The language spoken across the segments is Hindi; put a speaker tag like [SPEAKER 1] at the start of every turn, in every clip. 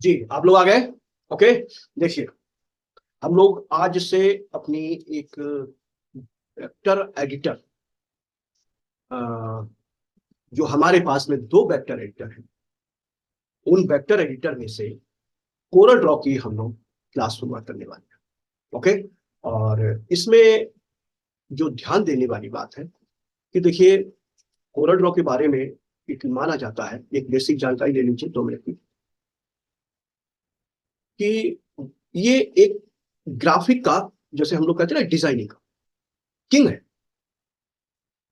[SPEAKER 1] जी, आप लोग आ गए। ओके, देखिए, हम लोग आज से अपनी एक वेक्टर एडिटर, जो हमारे पास में दो वेक्टर एडिटर हैं, उन वेक्टर एडिटर में से कोरल ड्रॉ की हम लोग क्लास शुरुआत करने वाले हैं। ओके, और इसमें जो ध्यान देने वाली बात है कि देखिए, कोरल ड्रॉ के बारे में एक माना जाता है, एक बेसिक जानकारी ले लीजिए 2 मिनट की, कि ये एक ग्राफिक का, जैसे हम लोग कहते हैं ना, डिजाइनिंग का किंग है।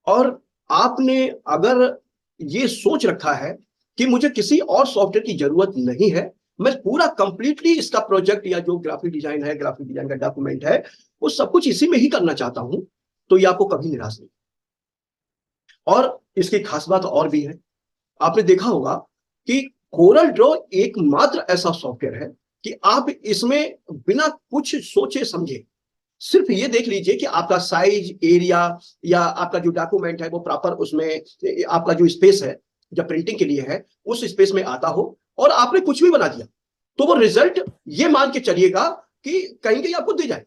[SPEAKER 1] और आपने अगर ये सोच रखा है कि मुझे किसी और सॉफ्टवेयर की जरूरत नहीं है, मैं पूरा कंप्लीटली इसका प्रोजेक्ट या जो ग्राफिक डिजाइन है, ग्राफिक डिजाइन का डॉक्यूमेंट है, वो सब कुछ इसी में ही करना चाहता हूं, तो ये आपको कभी निराश नहीं। और इसकी खास बात और भी है। आपने देखा होगा कि कोरल ड्रॉ एकमात्र ऐसा सॉफ्टवेयर है कि आप इसमें बिना कुछ सोचे समझे सिर्फ ये देख लीजिए कि आपका साइज, एरिया या आपका जो डॉक्यूमेंट है वो प्रॉपर, उसमें आपका जो स्पेस है जो प्रिंटिंग के लिए है, उस स्पेस में आता हो, और आपने कुछ भी बना दिया, तो वो रिजल्ट ये मान के चलिएगा कि कहीं कहीं आपको दे जाए।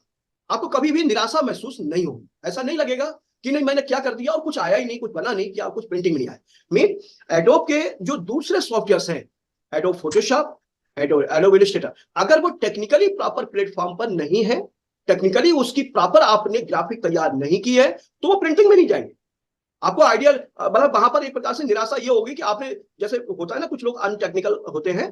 [SPEAKER 1] आपको कभी भी निराशा महसूस नहीं होगी। ऐसा नहीं लगेगा कि नहीं, मैंने क्या कर दिया और कुछ आया ही नहीं, कुछ बना नहीं, क्या कुछ प्रिंटिंग नहीं आया। मीन एडोब के जो दूसरे सॉफ्टवेयर हैं, एडोब फोटोशॉप, एडोब इलस्ट्रेटर, अगर वो टेक्निकली प्रॉपर प्लेटफॉर्म पर नहीं है, टेक्निकली उसकी प्रॉपर आपने ग्राफिक तैयार नहीं की है, तो वो प्रिंटिंग में नहीं जाएंगे। आपको आइडिया, मतलब वहां पर एक प्रकार से निराशा ये होगी कि आपने, जैसे होता है ना, कुछ लोग अनटेक्निकल होते हैं,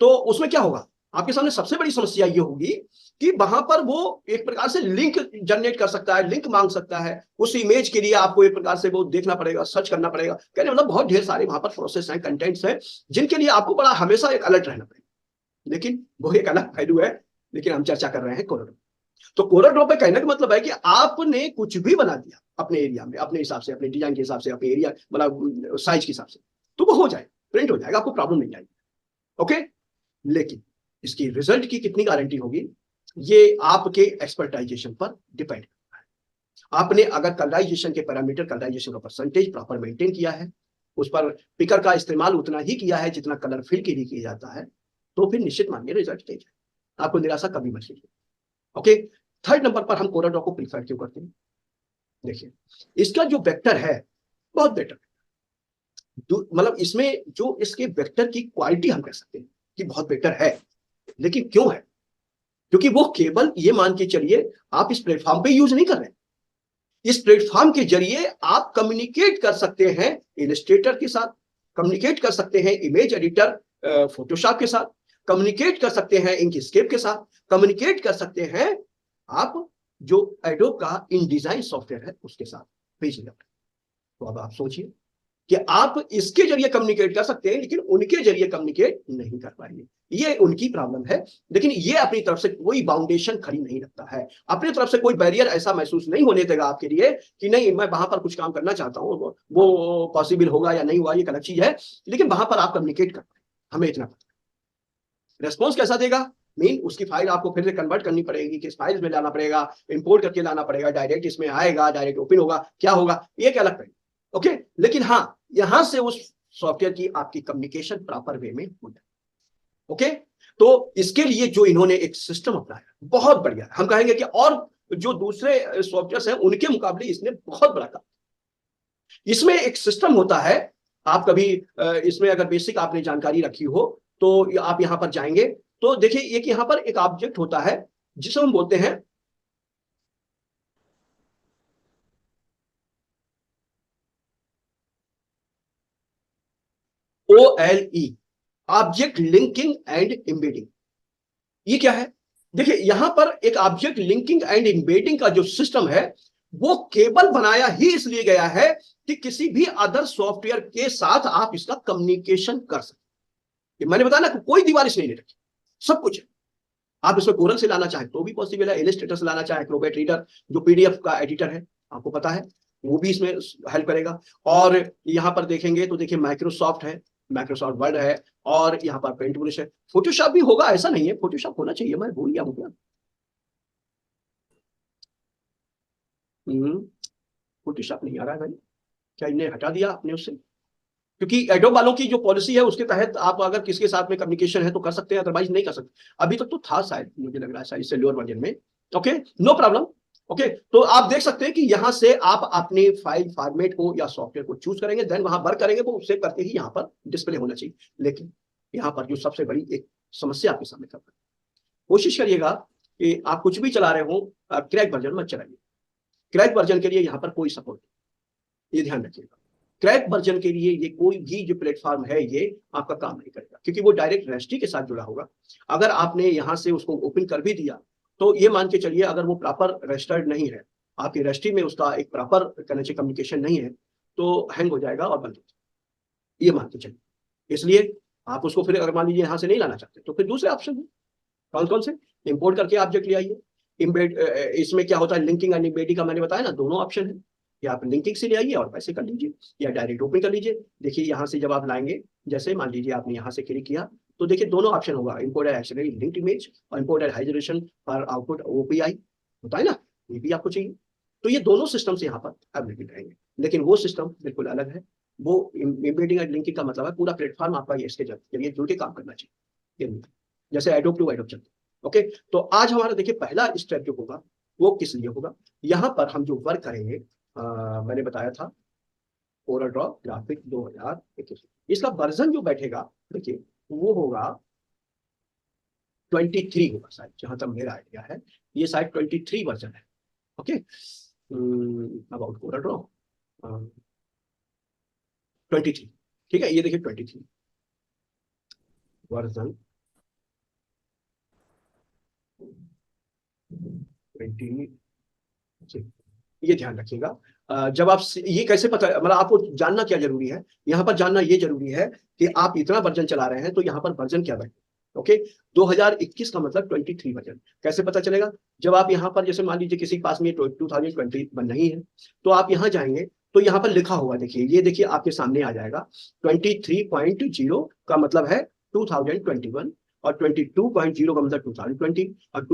[SPEAKER 1] तो उसमें क्या होगा, आपके सामने सबसे बड़ी समस्या ये होगी कि वहां पर वो एक प्रकार से लिंक जनरेट कर सकता है, लिंक मांग सकता है। उस इमेज के लिए आपको एक प्रकार से वो देखना पड़ेगा, सर्च करना पड़ेगा, कहने मतलब बहुत ढेर सारे वहां पर प्रोसेस हैं, कंटेंट्स हैं, जिनके लिए आपको बड़ा हमेशा एक अलर्ट रहना पड़ेगा। लेकिन वो एक अलग पहलू है। लेकिन हम चर्चा कर रहे हैं कोरोना। तो कोरल ड्रॉ पे कहने का मतलब है कि आपने कुछ भी बना दिया अपने एरिया में, अपने हिसाब से, अपने डिजाइन के हिसाब से, अपने एरिया मतलब साइज के हिसाब से, तो वो हो जाए, प्रिंट हो जाएगा, आपको प्रॉब्लम नहीं आएगी। ओके, लेकिन इसकी रिजल्ट की कितनी गारंटी होगी, ये आपके एक्सपर्टाइजेशन पर डिपेंड करता है। आपने अगर कलराइजेशन के पैरामीटर, कलराइजेशन का परसेंटेज प्रॉपर मेंटेन किया है, उस पर पिकर का इस्तेमाल उतना ही किया है जितना कलर फिल के लिए किया जाता है, तो फिर निश्चित मानिए रिजल्ट तेज है, आपको निराशा कभी मत लीजिए। ओके, थर्ड नंबर पर हम कोरल ड्रॉ को प्रीफर क्यों करते हैं? देखिए, इसका जो वेक्टर है बहुत बेटर, मतलब इसमें जो इसके वेक्टर की क्वालिटी हम कह सकते हैं कि बहुत बेटर है। लेकिन क्यों है? क्योंकि वो केवल ये मान के चलिए, आप इस प्लेटफॉर्म पे यूज नहीं कर रहे हैं। इस प्लेटफॉर्म के जरिए आप कम्युनिकेट कर सकते हैं इलस्ट्रेटर के साथ, कम्युनिकेट कर सकते हैं इमेज एडिटर फोटोशॉप के साथ, कम्युनिकेट कर सकते हैं इंकस्केप के साथ, कम्युनिकेट कर सकते हैं आप जो एडोब का इन डिजाइन सॉफ्टवेयर है उसके साथ, पेज लेआउट। तो अब आप सोचिए कि आप इसके जरिए कम्युनिकेट कर सकते हैं, लेकिन उनके जरिए कम्युनिकेट नहीं कर पाएंगे। ये उनकी प्रॉब्लम है। लेकिन ये अपनी तरफ से कोई बाउंडेशन खड़ी नहीं रखता है, अपनी तरफ से कोई बैरियर ऐसा महसूस नहीं होने देगा आपके लिए कि नहीं, मैं वहां पर कुछ काम करना चाहता हूं, वो पॉसिबल होगा या नहीं हुआ ये अलग चीज है, लेकिन वहां पर आप कम्युनिकेट कर पाए, हमें इतना पता। रेस्पॉन्स कैसा देगा? मीन उसकी फाइल आपको फिर से कन्वर्ट करनी पड़ेगी, किस फाइल्स में लाना पड़ेगा, इंपोर्ट करके लाना पड़ेगा, डायरेक्ट इसमें आएगा, डायरेक्ट ओपन होगा, क्या होगा, ये एक अलग पड़ेगा। ओके, लेकिन हाँ, यहां से उस सॉफ्टवेयर की आपकी कम्युनिकेशन प्रॉपर वे में हो जाए। ओके, तो इसके लिए जो इन्होंने एक सिस्टम अपनाया बहुत बढ़िया है। हम कहेंगे कि और जो दूसरे सॉफ्टवेयर हैं उनके मुकाबले इसने बहुत बड़ा काम। इसमें एक सिस्टम होता है। आप कभी इसमें अगर बेसिक आपने जानकारी रखी हो, तो आप यहां पर जाएंगे, तो देखिए एक यहां पर एक ऑब्जेक्ट होता है जिसे हम बोलते हैं OLE, object linking and embedding. ये क्या है? देखिए, यहां पर एक ऑब्जेक्ट लिंकिंग एंड एम्बेडिंग का जो सिस्टम है, वो केवल बनाया ही इसलिए गया है कि किसी भी अदर सॉफ्टवेयर के साथ आप इसका कम्युनिकेशन कर सकें। मैंने बताया ना कि कोई दीवार इसमें नहीं रखी, सब कुछ है। आप इसमें कोरल से लाना चाहें तो भी पॉसिबल है, इलस्ट्रेटर से लाना चाहें, एक्रोबैट रीडर जो पीडीएफ का एडिटर है, आपको पता है, वो भी इसमें हेल्प करेगा। और यहाँ पर देखेंगे तो देखिए माइक्रोसॉफ्ट है, माइक्रोसॉफ्ट वर्ड है, और यहाँ पर पेंट ब्रश है। फोटोशॉप भी होगा, ऐसा नहीं है, फोटोशॉप होना चाहिए, मैं भूल गया हूँ क्या। फोटोशॉप नहीं आ रहा है भाई, क्या इन्हें हटा दिया आपने उससे? क्योंकि एडोब वालों की जो पॉलिसी है उसके तहत आप अगर किसके साथ में कम्युनिकेशन है तो कर सकते हैं, अदरवाइज नहीं कर सकते। अभी तक तो था शायद, मुझे लग रहा है शायद इससे लोअर वर्जन में। Okay, no problem. ओके, तो आप देख सकते हैं कि यहां से आप अपने फाइल फॉर्मेट को या सॉफ्टवेयर को चूज करेंगे, देन वहां वर्क करेंगे, वो उससे करके ही यहाँ पर डिस्प्ले होना चाहिए। लेकिन यहाँ पर जो सबसे बड़ी एक समस्या आपके सामने कर, कोशिश करिएगा कि आप कुछ भी चला रहे हो क्रैक वर्जन मत चलाइए। क्रैक वर्जन के लिए यहाँ पर कोई सपोर्ट नहीं, ये ध्यान रखिएगा। क्रैक वर्जन के लिए ये कोई भी जो प्लेटफॉर्म है ये आपका काम नहीं करेगा, क्योंकि वो डायरेक्ट रजिस्ट्री के साथ जुड़ा होगा। अगर आपने यहाँ से उसको ओपन कर भी दिया तो ये मान के चलिए, अगर वो प्रॉपर रजिस्टर्ड नहीं है, आपकी रजिस्ट्री में उसका एक प्रॉपर कम्युनिकेशन नहीं है, तो हैंग हो जाएगा और बंद हो जाएगा, ये मान के चलिए। इसलिए आप उसको फिर अगर मान लीजिए यहाँ से नहीं लाना चाहते तो फिर दूसरे ऑप्शन है। कौन कौन से? इंपोर्ट करके ऑब्जेक्ट ले आइए। इम्बेड, इसमें क्या होता है, लिंकिंग एंड एम्बेडिंग का मैंने बताया ना, दोनों ऑप्शन है कि आप लिंकिंग से ले आइए और वैसे कर लीजिए, या डायरेक्ट ओपन कर लीजिए। देखिए यहाँ से जब आप लाएंगे, जैसे मान लीजिए आपने यहाँ से क्लिक किया, तो देखिए दोनों ऑप्शन होगा, इंपोर्टेड एक्चुअली लिंक्ड इमेज और इंपोर्टेड हाइजरेशन फॉर आउटपुट ओपीआई होता है ना, ये भी आपको चाहिए। तो ये दोनों सिस्टम से यहाँ पर अवेलेबल रहेंगे, लेकिन वो सिस्टम बिल्कुल अलग है। वो एम्बेडिंग एंड लिंकिंग का मतलब है पूरा प्लेटफॉर्म आपका ये इसके जरिए जुड़ के काम करना चाहिए, जैसे एडोब टू एडोब चलते। ओके, तो आज हमारा देखिए पहला स्टेप जो होगा वो किस लिए होगा, यहाँ पर हम जो वर्क करेंगे, मैंने बताया था कोरल ड्रॉ ग्राफिक 2021, इसका वर्जन जो बैठेगा देखिए वो होगा 23 होगा शायद, जहां तक मेरा आइडिया है ये शायद 23 वर्जन है। ओके, अबाउट कोरल ड्रॉ 23, ठीक है, ये देखिए 23 वर्जन 20, ये ध्यान रखिएगा। जब आप ये कैसे पता, मतलब आपको जानना क्या जरूरी है, यहाँ पर जानना ये जरूरी है कि आप इतना वर्जन चला रहे हैं तो यहाँ पर वर्जन क्या बैठे। ओके, 2021 का मतलब 23 वर्जन कैसे पता चलेगा? जब आप यहाँ पर जैसे मान लीजिए किसी के पास में 2021 नहीं है, तो आप यहाँ जाएंगे तो यहाँ पर लिखा हुआ देखिए, ये देखिए आपके सामने आ जाएगा 23.0 का मतलब है 2021, और 22.0 का मतलब 2020, और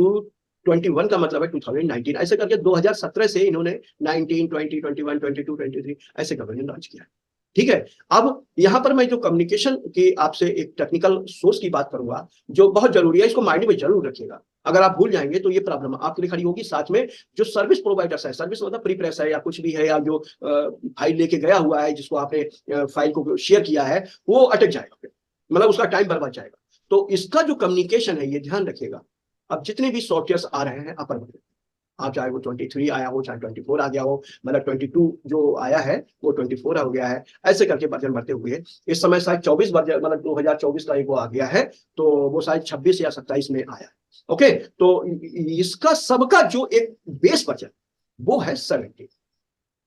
[SPEAKER 1] 21 का मतलब है 2019। ऐसे करके 2017 से इन्होंने 19, 20, 21, 22, 23 ऐसे का वर्जन लॉन्च किया है। ठीक है, अब यहाँ पर मैं जो कम्युनिकेशन की आपसे एक टेक्निकल सोर्स की बात करूंगा जो बहुत जरूरी है, इसको माइंड में जरूर रखिएगा। अगर आप भूल जाएंगे तो ये प्रॉब्लम आपके लिए खड़ी होगी। साथ में जो सर्विस प्रोवाइडर्स है, सर्विस मतलब प्री प्रेस है या कुछ भी है, या जो फाइल लेके गया हुआ है जिसको आपने फाइल को शेयर किया है, वो अटक जाएगा, मतलब उसका टाइम बर्बाद जाएगा। तो इसका जो कम्युनिकेशन है ये ध्यान रखिएगा। अब जितने भी सॉफ्टवेयर आ रहे हैं अपर वर्जन, आप चाहे वो 23 आया हो, चाहे 24 आ गया हो, मतलब 22 जो आया है वो 24 हो गया है, ऐसे करके वर्जन बढ़ते हुए इस समय शायद 24 वर्जन, मतलब 2024 का एक वो आ गया है, तो वो शायद 26 या 27 में आया है। ओके, तो इसका सबका जो एक बेस वर्जन वो है 17।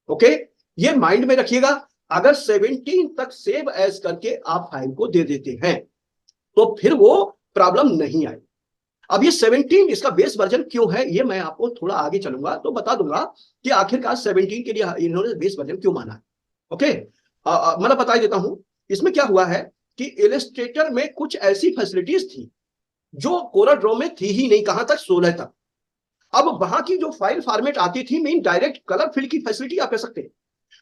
[SPEAKER 1] ओके, ये माइंड में रखिएगा। अगर 17 तक सेव एज करके आप फाइल को दे देते हैं तो फिर वो प्रॉब्लम नहीं आएगी। अब ये 17 इसका बेस वर्जन क्यों है, ये मैं आपको थोड़ा आगे चलूंगा तो बता दूंगा कि आखिरकार 17 के लिए इन्होंने बेस वर्जन क्यों माना है। ओके, मतलब बता देता हूं इसमें क्या हुआ है कि इलस्ट्रेटर में कुछ ऐसी फैसिलिटीज थी जो कोरल ड्रॉ में थी ही नहीं, कहां तक, 16 तक। अब वहां की जो फाइल फॉर्मेट आती थी, मीन डायरेक्ट कलर फिल की फैसिलिटी आप कह सकते हैं,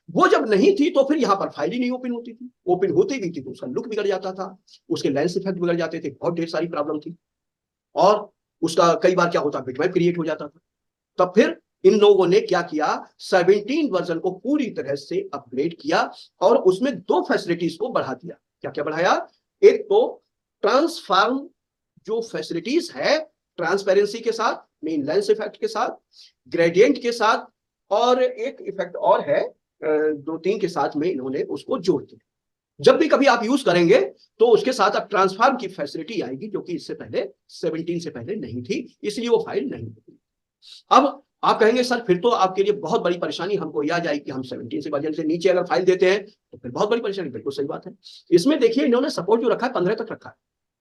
[SPEAKER 1] वो जब नहीं थी तो फिर यहां पर फाइल ही नहीं ओपन होती थी। ओपन होती भी थी तो उसका लुक बिगड़ जाता था, उसके लेंस इफेक्ट बिगड़ जाते थे, बहुत ढेर सारी प्रॉब्लम थी, और उसका कई बार क्या होता, बिटमैप क्रिएट हो जाता था। तब फिर इन लोगों ने क्या किया, 17 वर्जन को पूरी तरह से अपग्रेड किया और उसमें दो फैसिलिटीज को बढ़ा दिया। क्या क्या बढ़ाया? एक तो ट्रांसफॉर्म जो फैसिलिटीज है, ट्रांसपेरेंसी के साथ, मीन लेंस इफेक्ट के साथ, ग्रेडियंट के साथ, और एक इफेक्ट और है, दो तीन के साथ में इन्होंने उसको जोड़ दिया। जब भी कभी आप यूज करेंगे तो उसके साथ अब ट्रांसफॉर्म की फैसिलिटी आएगी, जो कि इससे पहले 17 से पहले नहीं थी, इसलिए वो फाइल नहीं होती। अब आप कहेंगे सर फिर तो आपके लिए बहुत बड़ी परेशानी हमको यह आ जाएगी कि हम 17 से वर्जन से नीचे अगर फाइल देते हैं तो फिर बहुत बड़ी परेशानी। बिल्कुल सही बात है। इसमें देखिए इन्होंने सपोर्ट जो रखा है 15 तक रखा है,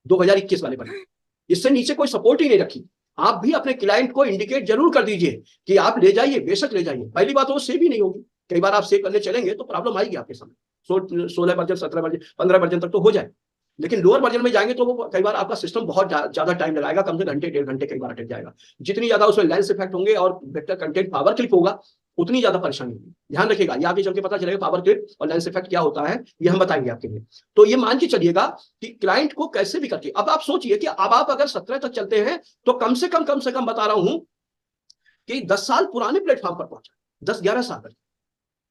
[SPEAKER 1] 2021 वाले पर, इससे नीचे कोई सपोर्ट ही नहीं रखी। आप भी अपने क्लाइंट को इंडिकेट जरूर कर दीजिए कि आप ले जाइए, बेशक ले जाइए। पहली बात वो सेव ही नहीं होगी, कई बार आप सेव करने चलेंगे तो प्रॉब्लम आएगी आपके सामने। 16 वर्जन, 17 वर्जन, 15 वर्जन तक तो हो जाए, लेकिन लोअर वर्जन में जाएंगे तो वो कई बार आपका सिस्टम बहुत ज्यादा टाइम लगाएगा, कम से घंटे डेढ़ घंटे कई बार अटक जाएगा। जितनी ज्यादा उसमें लेंस इफेक्ट होंगे और वेक्टर कंटेंट पावर क्लिप होगा, उतनी ज्यादा परेशानी होगी। ध्यान रखिएगा, ये आगे चल के पता चलेगा पावर ग्रिड और लेंस इफेक्ट क्या होता है, ये हम बताएंगे आपके लिए। तो ये मान के चलिएगा कि क्लाइंट को कैसे भी करके, अब आप सोचिए कि अब आप अगर 17 तक चलते हैं तो कम से कम बता रहा हूं कि 10 साल पुराने प्लेटफॉर्म पर पहुंचा, 10-11 साल।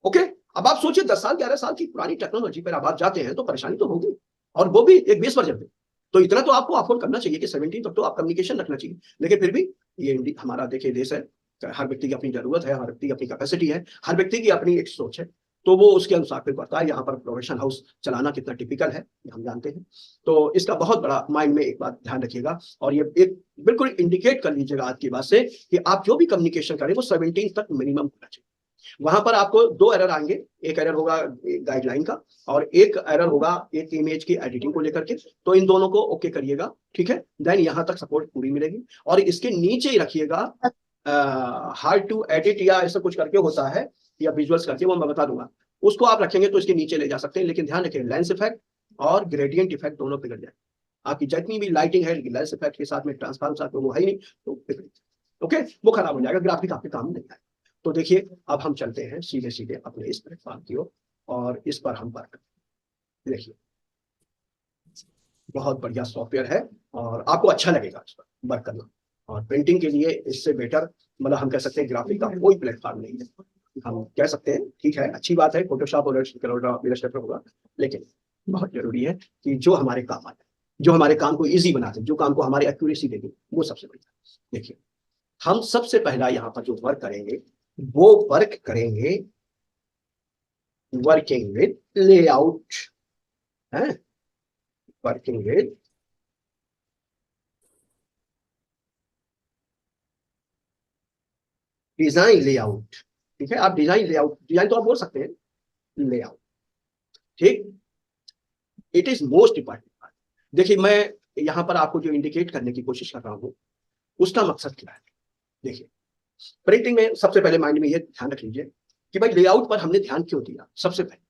[SPEAKER 1] ओके, अब आप सोचिए 10 साल 11 साल की पुरानी टेक्नोलॉजी पर अब आप जाते हैं तो परेशानी तो होगी, और वो भी एक बेस वर्जन पे। तो इतना तो आपको अफोर्ड करना चाहिए कि 17 तक तो आप कम्युनिकेशन रखना चाहिए। लेकिन फिर भी ये हमारा देखिए देश है, हर व्यक्ति की अपनी जरूरत है, हर व्यक्ति की अपनी कैपेसिटी है, हर व्यक्ति की अपनी एक सोच है, तो वो उसके अनुसार फिर बढ़ता है। यहाँ पर प्रोडक्शन हाउस चलाना कितना टिपिकल है हम जानते हैं। तो इसका बहुत बड़ा माइंड में एक बात ध्यान रखिएगा, और ये एक बिल्कुल इंडिकेट कर लीजिएगा आज की बात से कि आप जो भी कम्युनिकेशन करें वो 17 तक मिनिमम होना चाहिए। वहां पर आपको 2 एरर आएंगे, एक एरर होगा गाइडलाइन का, और एक एरर होगा एक इमेज की एडिटिंग को लेकर के। तो इन दोनों को ओके करिएगा, ठीक है, देन यहां तक सपोर्ट पूरी मिलेगी। और इसके नीचे ही रखिएगा हार्ड टू एडिट या ऐसा कुछ करके होता है, या विजुअल्स करके, वो मैं बता दूंगा, उसको आप रखेंगे तो इसके नीचे ले जा सकते हैं। लेकिन ध्यान रखिए लेंस इफेक्ट और ग्रेडियंट इफेक्ट दोनों बिगड़ जाए। आपकी जितनी भी लाइटिंग है लेंस इफेक्ट के साथ में ट्रांसफार्म साथ में वो है ही नहीं, तो बिगड़, ओके, वो खराब हो जाएगा, ग्राफिक आपके काम नहीं आएगा। तो देखिए अब हम चलते हैं सीधे सीधे अपने इस प्लेटफॉर्म की ओर, और इस पर हम वर्क, देखिए बहुत बढ़िया सॉफ्टवेयर है और आपको अच्छा लगेगा इस पर वर्क करना। और प्रिंटिंग के लिए इससे बेटर, मतलब हम कह सकते हैं ग्राफिक का कोई प्लेटफॉर्म नहीं है। हम कह सकते हैं ठीक है, अच्छी बात है, फोटोशॉप और इलस्ट्रेटर होगा, लेकिन बहुत जरूरी है कि जो हमारे काम आ जाए, जो हमारे काम को इजी बना दे, जो काम को हमारी एक्यूरेसी दे दे, वो सबसे बढ़िया। देखिए हम सबसे पहला यहाँ पर जो वर्क करेंगे वो वर्क करेंगे वर्किंग विद लेआउट है, वर्किंग विद डिजाइन लेआउट। ठीक है, आप डिजाइन लेआउट, डिजाइन तो आप बोल सकते हैं, लेआउट, ठीक, इट इज मोस्ट इंपॉर्टेंट। देखिए मैं यहां पर आपको जो इंडिकेट करने की कोशिश कर रहा हूं उसका मकसद क्या है। देखिए प्रिंटिंग में सबसे पहले माइंड में ये ध्यान रख लीजिए कि भाई लेआउट पर हमने ध्यान क्यों दिया। सबसे पहले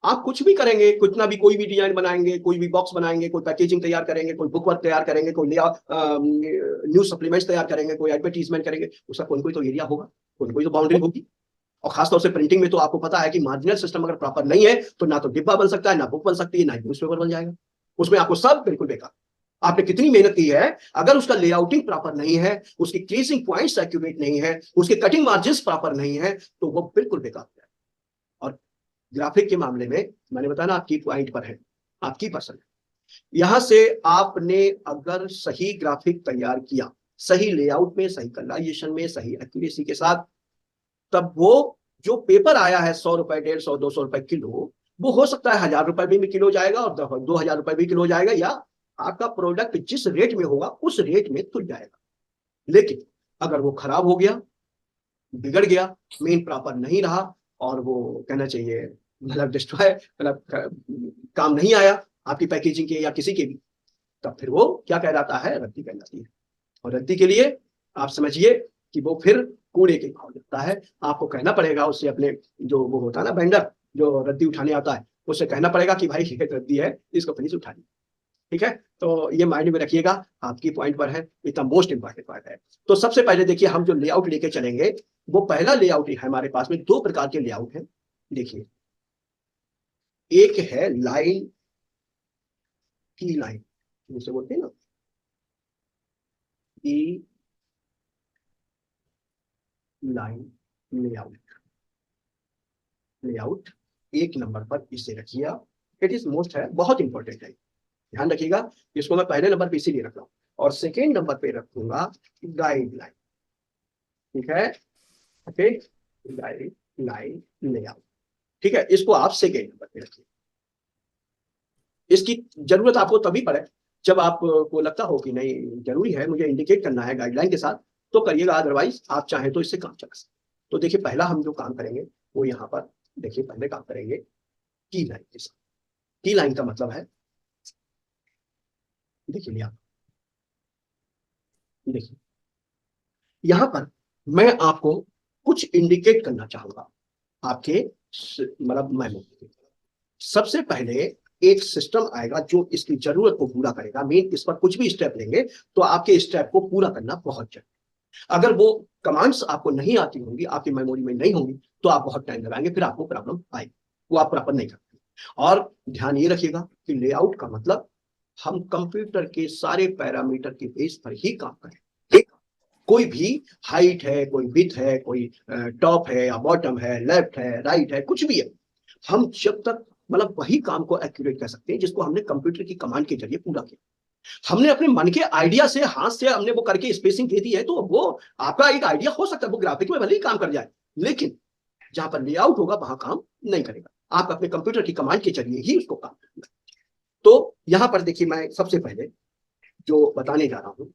[SPEAKER 1] आप कुछ भी करेंगे, कितना भी कोई भी डिजाइन बनाएंगे, कोई भी बॉक्स बनाएंगे, कोई पैकेजिंग तैयार करेंगे, कोई बुक वर्क तैयार करेंगे, कोई न्यूज सप्लीमेंट्स तैयार करेंगे, कोई एडवर्टीजमेंट करेंगे, उसका कोई कोई तो एरिया होगा, कोई कोई तो बाउंड्री होगी। और खासतौर से प्रिंटिंग में तो आपको पता है कि मार्जिनल सिस्टम अगर प्रॉपर नहीं है तो ना तो डिब्बा बन सकता है, ना बुक बन सकती है, ना न्यूज़पेपर बन जाएगा, उसमें आपको सब बिल्कुल बेकार। आपने कितनी मेहनत की है, अगर उसका लेआउटिंग प्रॉपर नहीं है, उसकी क्रीजिंग पॉइंट्स एक्यूरेट नहीं है, उसके कटिंग मार्जिन प्रॉपर नहीं है, तो वो बिल्कुल बेकार है। और ग्राफिक के मामले में मैंने बताया ना, आपकी पॉइंट पर है, आपकी पसंद है। यहां से आपने अगर सही ग्राफिक तैयार किया, सही लेआउट में, सही कलराइजेशन में, सही एक्यूरेसी के साथ, तब वो जो पेपर आया है 100 रुपए, 150, 200 रुपए किलो, वो हो सकता है 1000 रुपए भी किलो जाएगा और 2000 रुपए भी किलो जाएगा, या आपका प्रोडक्ट जिस रेट में होगा उस रेट में तुल जाएगा। लेकिन अगर वो खराब हो गया, बिगड़ गया, मेन प्रॉपर नहीं रहा, और वो कहना चाहिए मतलब डिस्ट्रॉय, मतलब काम नहीं आया आपकी पैकेजिंग के या किसी के भी, तब फिर वो क्या कहलाता है, रद्दी कहलाती है। और रद्दी के लिए आप समझिए कि वो फिर कूड़े के भाव लगता है। आपको कहना पड़ेगा उससे, अपने जो वो होता है ना वेंडर जो रद्दी उठाने आता है, उससे कहना पड़ेगा कि भाई ये रद्दी है, इसको प्लीज उठा ली। ठीक है, तो ये माइंड में रखिएगा, आपकी पॉइंट पर है, इतना मोस्ट इंपॉर्टेंट पॉइंट है। तो सबसे पहले देखिए हम जो लेआउट लेके चलेंगे, वो पहला लेआउट है हमारे पास में, दो प्रकार के लेआउट है। देखिए एक है लाइन की लाइन, जिसे बोलते हैं ना की लाइन लेआउट, लेआउट एक नंबर पर इसे रखिए आप, इट इज मोस्ट है, बहुत इंपॉर्टेंट है, ध्यान रखिएगा। इसको मैं पहले नंबर पे इसीलिए रख रहा हूँ, और सेकेंड नंबर पे रखूंगा गाइडलाइन। ठीक है, ओके, गाइडलाइन लेआउट, ठीक है, इसको आप सेकेंड नंबर पे रखिए। इसकी जरूरत आपको तभी पड़े जब आपको लगता हो कि नहीं जरूरी है, मुझे इंडिकेट करना है गाइडलाइन के साथ, तो करिएगा, अदरवाइज आप चाहें तो इससे काम चला सकते। तो देखिए पहला हम जो काम करेंगे वो यहाँ पर, देखिए पहले काम करेंगे की लाइन के साथ। की लाइन का मतलब है, देखिए यहाँ, देखिए यहाँ पर मैं आपको कुछ इंडिकेट करना चाहूंगा आपके मतलब मेमो। सबसे पहले एक सिस्टम आएगा जो इसकी जरूरत को पूरा करेगा। मेन इस पर कुछ भी स्टेप लेंगे तो आपके स्टेप को पूरा करना बहुत जरूरी। अगर वो कमांड्स आपको नहीं आती होंगी, आपकी मेमोरी में नहीं होंगी, तो आप बहुत टाइम लगाएंगे, फिर आपको प्रॉब्लम आएगी, वो आप प्रॉपर नहीं करते। और ध्यान ये रखिएगा कि लेआउट का मतलब हम कंप्यूटर के सारे पैरामीटर के बेस पर ही काम करें। ठीक, कोई भी हाइट है, कोई विड्थ है, कोई टॉप है या बॉटम है, लेफ्ट है, राइट है, कुछ भी है, हम जब तक मतलब वही काम को एक्यूरेट कर सकते हैं जिसको हमने कंप्यूटर की कमांड के जरिए पूरा किया। हमने अपने मन के आइडिया से, हाथ से हमने वो करके स्पेसिंग दे दी है, तो वो आपका एक आइडिया हो सकता है, वो ग्राफिक में भले ही काम कर जाए, लेकिन जहां पर लेआउट होगा वहां काम नहीं करेगा। आप अपने कंप्यूटर की कमांड के जरिए ही उसको काम करेंगे। तो यहां पर देखिए, मैं सबसे पहले जो बताने जा रहा हूं,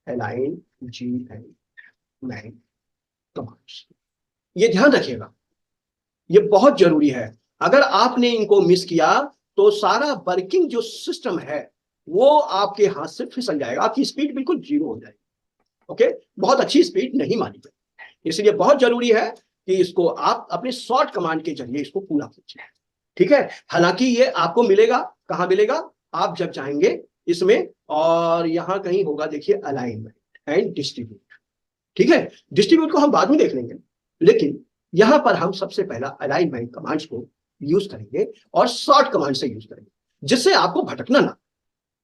[SPEAKER 1] align G and man commands, ये ध्यान रखिएगा, ये बहुत जरूरी है। अगर आपने इनको मिस किया तो सारा वर्किंग जो सिस्टम है वो आपके हाथ से फिसल जाएगा, आपकी स्पीड बिल्कुल जीरो हो जाएगी। ओके, बहुत अच्छी स्पीड नहीं मानी जाए, इसलिए बहुत जरूरी है कि इसको आप अपने शॉर्ट कमांड के जरिए इसको पूरा कीजिए। ठीक है, हालांकि ये आपको मिलेगा, कहां मिलेगा, आप जब चाहेंगे इसमें, और यहां कहीं होगा देखिए अलाइनमेंट एंड डिस्ट्रीब्यूट। ठीक है, डिस्ट्रीब्यूट को हम बाद में देख लेंगे, लेकिन यहां पर हम सबसे पहला अलाइनमेंट कमांड्स को यूज करेंगे और शॉर्ट कमांड से यूज करेंगे, जिससे आपको भटकना ना।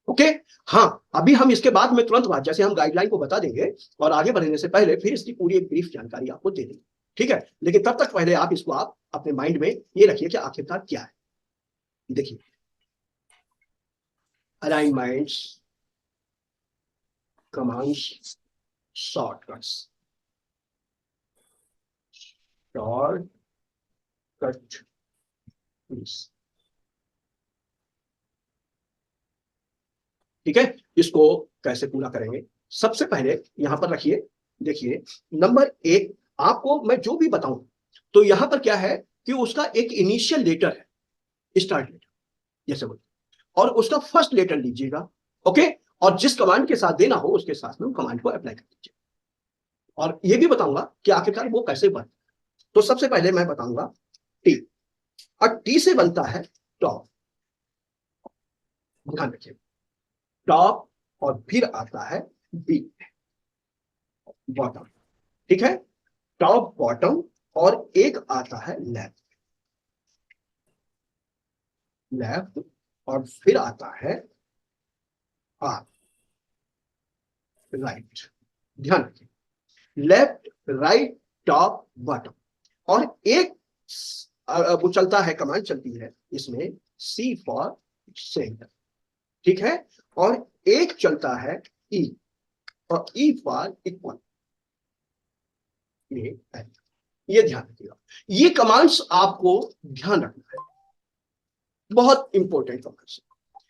[SPEAKER 1] ओके, हाँ, अभी हम इसके बाद में तुरंत बाद जैसे हम गाइडलाइन को बता देंगे और आगे बढ़ने से पहले फिर इसकी पूरी एक ब्रीफ जानकारी आपको दे देंगे। ठीक है, लेकिन तब तक पहले आप इसको आप अपने माइंड में ये रखिए कि आखिरकार क्या है। देखिए, alignments commands shortcuts, shortcut keys. ठीक है, इसको कैसे पूरा करेंगे, सबसे पहले यहां पर रखिए। देखिए, नंबर एक, आपको मैं जो भी बताऊं तो यहां पर क्या है कि उसका एक इनिशियल लेटर है, स्टार्ट लेटर जैसे बोलते, और उसका फर्स्ट लेटर लीजिएगा। ओके, और जिस कमांड के साथ देना हो उसके साथ में कमांड को अप्लाई कर दीजिए, और ये भी बताऊंगा कि आखिरकार वो कैसे बनता। तो सबसे पहले मैं बताऊंगा टी, और टी से बनता है टॉप। ध्यान रखिए, टॉप, और फिर आता है बी, बॉटम। ठीक है, टॉप बॉटम, और एक आता है लेफ्ट, लेफ्ट, और फिर आता है आर, राइट। ध्यान रखिए, लेफ्ट, राइट, टॉप, बॉटम, और एक वो चलता है, कमांड चलती है इसमें, सी फॉर सेंटर। ठीक है, और एक चलता है ई, और ई फॉर इक्वल। ये ध्यान रखिएगा, ये कमांड्स आपको ध्यान रखना है, बहुत इंपॉर्टेंट कमांड्स।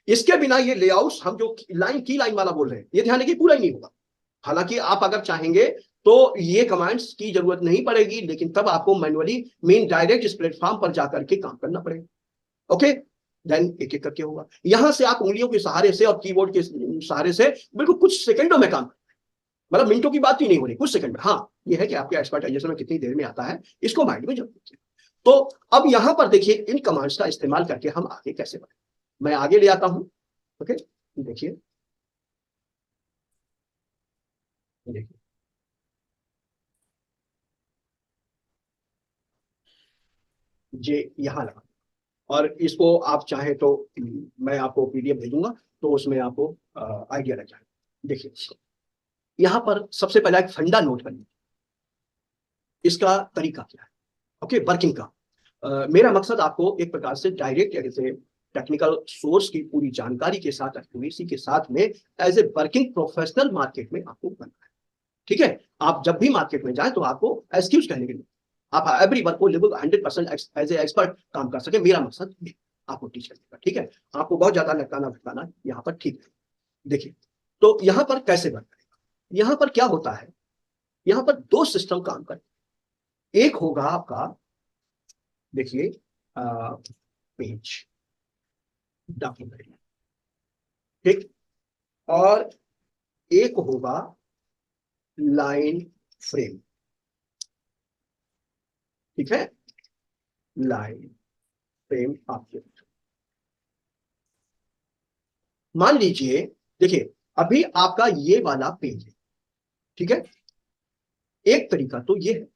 [SPEAKER 1] इसके बिना ये लेआउट्स हम जो लाइन की लाइन वाला बोल रहे हैं, ये ध्यान रखिए पूरा ही नहीं होगा। हालांकि आप अगर चाहेंगे तो ये कमांड्स की जरूरत नहीं पड़ेगी, लेकिन तब आपको मैनुअली मेन डायरेक्ट इस प्लेटफॉर्म पर जाकर के काम करना पड़ेगा। ओके, देन एक एक करके होगा, यहां से आप उंगलियों के सहारे से और कीबोर्ड के सहारे से बिल्कुल कुछ सेकंडों में काम, मतलब मिनटों की बात ही नहीं हो रही, कुछ सेकंड में। हाँ, ये है कि आपके एक्सपर्टाइजेशन में कितनी देर में आता है, इसको माइंड में जरूर रखिए। तो अब यहां पर देखिए, इन कमांड्स का इस्तेमाल करके हम आगे कैसे बढ़े, मैं आगे ले आता हूं। ओके, देखिए, देखिए, ये यहां लगा, और इसको आप चाहें तो मैं आपको पीडीएफ भेजूंगा, तो उसमें आपको आइडिया लग जाएगा। देखिए, यहां पर सबसे पहला एक फंडा नोट करिए, इसका तरीका क्या है। ओके, वर्किंग का मेरा मकसद आपको एक प्रकार से डायरेक्ट, जैसे टेक्निकल सोर्स की पूरी जानकारी के साथ, एक्यूरेसी के साथ में, as a working professional market में आपको बनना है। ठीक है, आप जब भी मार्केट में जाए तो आपको एक्सक्यूज कहने के लिए, आप एवरी वर्क को लेवल 100% एज ए एक्सपर्ट काम कर सके, मेरा मकसद ये आपको टीच करने का। ठीक है, आपको बहुत ज्यादा लटकाना भटकाना यहाँ पर ठीक है। देखिए, तो यहाँ पर कैसे वर्क करेगा, यहाँ पर क्या होता है, यहाँ पर दो सिस्टम काम करें। एक होगा आपका, देखिए, पेज डॉक्यूमेंट, ठीक, और एक होगा लाइन फ्रेम। ठीक है, लाइन फ्रेम ऑब्जेक्ट, मान लीजिए, देखिए, अभी आपका ये वाला पेज है। ठीक है, एक तरीका तो ये है।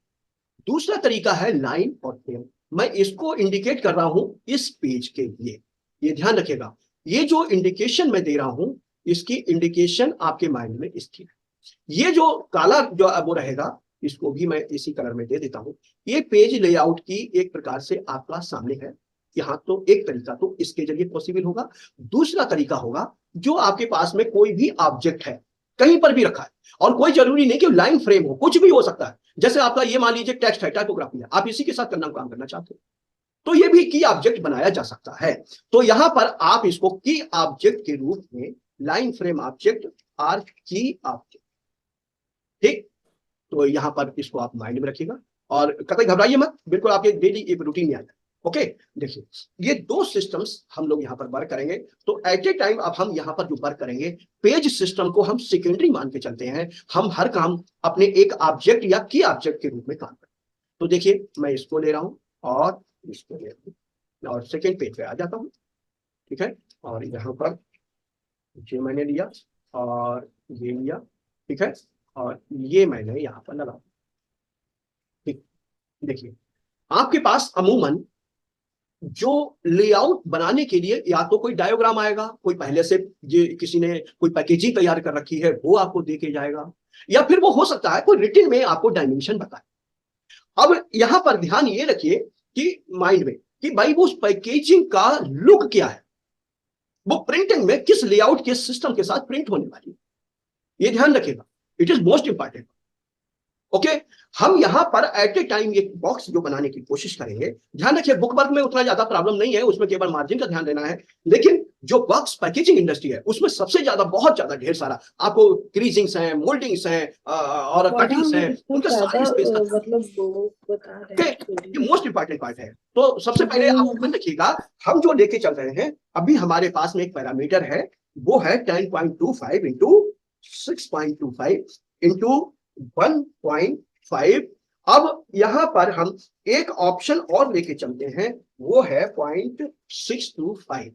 [SPEAKER 1] दूसरा तरीका है लाइन और फ्रेम। मैं इसको इंडिकेट कर रहा हूं इस पेज के लिए, ये ध्यान रखिएगा। ये जो इंडिकेशन मैं दे रहा हूं, इसकी इंडिकेशन आपके माइंड में स्थिर है। ये जो काला जो वो रहेगा, इसको भी मैं इसी कलर में दे देता हूं। ये पेज लेआउट की एक प्रकार से आपका सामने है। यहाँ तो एक तरीका तो इसके जरिए पॉसिबल होगा। दूसरा तरीका होगा, जो आपके पास में कोई भी ऑब्जेक्ट है, कहीं पर भी रखा है, और कोई जरूरी नहीं कि लाइन फ्रेम हो, कुछ भी हो सकता है। जैसे आपका ये मान लीजिए टेक्स्ट है, टाइपोग्राफी है, आप इसी के साथ करना काम करना चाहते हो, तो ये भी की ऑब्जेक्ट बनाया जा सकता है। तो यहां पर आप इसको की ऑब्जेक्ट के रूप में, लाइन फ्रेम ऑब्जेक्ट और की ऑब्जेक्ट, ठीक। तो यहां पर इसको आप माइंड में रखिएगा और कतई घबराइए मत, बिल्कुल आपके डेली एक रूटीन में आ जाए। ओके, देखिए ये दो सिस्टम्स हम लोग यहां पर वर्क करेंगे। तो एट ए टाइम अब हम यहां पर जो वर्क करेंगे, पेज सिस्टम को हम सेकेंडरी मान के चलते हैं। हम हर काम अपने एक ऑब्जेक्ट या की ऑब्जेक्ट के रूप में काम करें। तो देखिए मैं इसको ले रहा हूं और इसको ले रहा हूं और सेकेंड पेज पे आ जाता हूं, ठीक है। और यहां पर ये मैंने लिया और ये लिया, ठीक है, और ये मैंने यहां पर लगा, ठीक। देखिए आपके पास अमूमन जो लेआउट बनाने के लिए या तो कोई डायग्राम आएगा, कोई पहले से ये किसी ने कोई पैकेजिंग तैयार कर रखी है वो आपको दे के जाएगा, या फिर वो हो सकता है कोई रिटन में आपको डायमेंशन बताए। अब यहां पर ध्यान ये रखिए कि माइंड में कि भाई वो उस पैकेजिंग का लुक क्या है, वो प्रिंटिंग में किस लेआउट के सिस्टम के साथ प्रिंट होने वाली है, ये ध्यान रखिएगा। It is most important. Okay, हम यहां पर एट ए टाइम एक बॉक्स जो बनाने की कोशिश करेंगे। ध्यान रखिए बुक वर्क में उतना ज्यादा प्रॉब्लम नहीं है, उसमें केवल मार्जिन का ध्यान देना है। लेकिन जो बॉक्स पैकेजिंग इंडस्ट्री है, उसमें सबसे ज्यादा, बहुत ज्यादा ढेर सारा आपको क्रीजिंग्स हैं, मोल्डिंग्स हैं और
[SPEAKER 2] बट
[SPEAKER 1] कटिंग्स
[SPEAKER 2] हम
[SPEAKER 1] हैं,
[SPEAKER 2] इसको
[SPEAKER 1] उनका
[SPEAKER 2] ज्यादा
[SPEAKER 1] सारे स्पेस का ध्यान।
[SPEAKER 2] मतलब वो बता रहे
[SPEAKER 1] ओके,
[SPEAKER 2] हैं
[SPEAKER 1] ये
[SPEAKER 2] थोड़ी।
[SPEAKER 1] मोस्ट इंपॉर्टेंट पार्ट है। तो सबसे
[SPEAKER 2] वो
[SPEAKER 1] पहले आप ध्यान
[SPEAKER 2] मतलब
[SPEAKER 1] रखिएगा, हम जो लेके चल रहे हैं, अभी हमारे पास में एक पैरामीटर है, वो है 10.25 इंटू 6.25 इंटू 1.5। अब यहां पर हम एक ऑप्शन और लेके चलते हैं, वो है 0.625।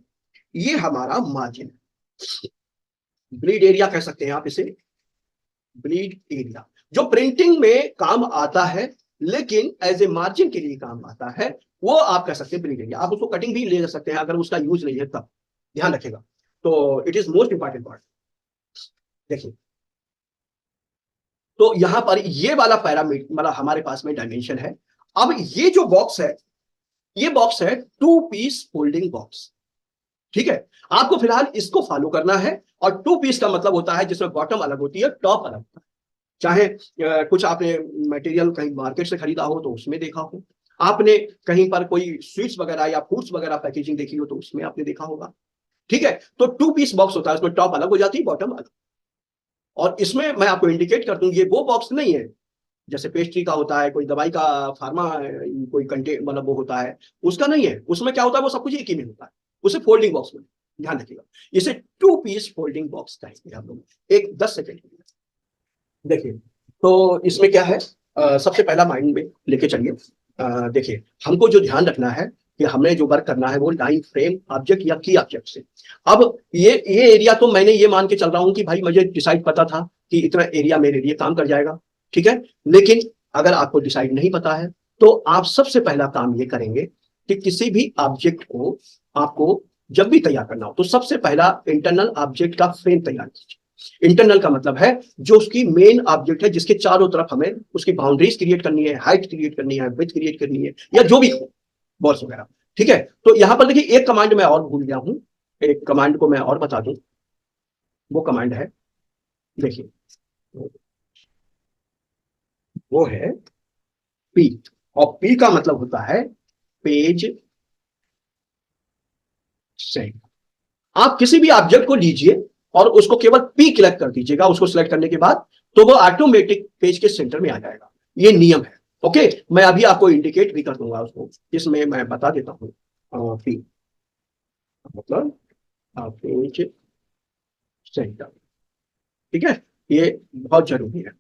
[SPEAKER 1] ये हमारा मार्जिन है, ब्लीड एरिया कह सकते हैं आप इसे, ब्लीड एरिया, जो प्रिंटिंग में काम आता है लेकिन एज ए मार्जिन के लिए काम आता है, वो आप कह सकते हैं ब्लीड एरिया। आप उसको कटिंग भी ले जा सकते हैं अगर उसका यूज नहीं है तब, ध्यान रखेगा। तो it is most important part. देखिए तो यहां पर ये वाला पैरामीटर मतलब हमारे पास में डायमेंशन है। अब ये जो बॉक्स है, ये बॉक्स है 2 पीस फोल्डिंग बॉक्स, ठीक है। आपको फिलहाल इसको फॉलो करना है। और 2 पीस का मतलब होता है जिसमें बॉटम अलग होती है, टॉप अलग होता है। चाहे कुछ आपने मटेरियल कहीं मार्केट से खरीदा हो तो उसमें देखा हो, आपने कहीं पर कोई स्वीट्स वगैरह या फ्रूट्स वगैरह पैकेजिंग देखी हो तो उसमें आपने देखा होगा, ठीक है। तो 2 पीस बॉक्स होता है, उसमें टॉप अलग हो जाती है, बॉटम अलग। और इसमें मैं आपको इंडिकेट कर दूं, ये वो बॉक्स नहीं है जैसे पेस्ट्री का होता है, कोई दवाई का फार्मा कोई कंटेंट मतलब वो होता है, उसका नहीं है। उसमें क्या होता है, वो सब कुछ एक ही में होता है, उसे फोल्डिंग बॉक्स में, ध्यान रखिएगा। इसे 2 पीस फोल्डिंग बॉक्स कहेंगे हम लोग। एक 10 सेकेंड देखिए, तो इसमें क्या है, सबसे पहला माइंड में लेके चलिए। देखिए हमको जो ध्यान रखना है कि हमें जो वर्क करना है वो लाइन फ्रेम ऑब्जेक्ट या की ऑब्जेक्ट से। अब ये एरिया तो मैंने ये मान के चल रहा हूं कि भाई मुझे डिसाइड पता था कि इतना एरिया मेरे लिए काम कर जाएगा, ठीक है। लेकिन अगर आपको डिसाइड नहीं पता है तो आप सबसे पहला काम ये करेंगे कि किसी भी ऑब्जेक्ट को आपको जब भी तैयार करना हो तो सबसे पहला इंटरनल ऑब्जेक्ट का फ्रेम तैयार कीजिए। इंटरनल का मतलब है जो उसकी मेन ऑब्जेक्ट है, जिसके चारों तरफ हमें उसकी बाउंड्रीज क्रिएट करनी है, हाइट क्रिएट करनी है, विड्थ क्रिएट करनी है, या जो भी हो, बॉल्स वगैरह, ठीक है। तो यहां पर देखिए एक कमांड मैं और भूल गया हूं, एक कमांड को मैं और बता दूं। वो कमांड है, देखिए वो है पी। और पी का मतलब होता है पेज सेट। आप किसी भी ऑब्जेक्ट को लीजिए और उसको केवल पी क्लिक कर दीजिएगा। उसको सिलेक्ट करने के बाद तो वो ऑटोमेटिक पेज के सेंटर में आ जाएगा। ये नियम है। ओके, मैं अभी आपको इंडिकेट भी कर दूंगा उसको, इसमें मैं बता देता हूँ। पी मतलब पेज सेंटर, ठीक है। ये बहुत जरूरी है,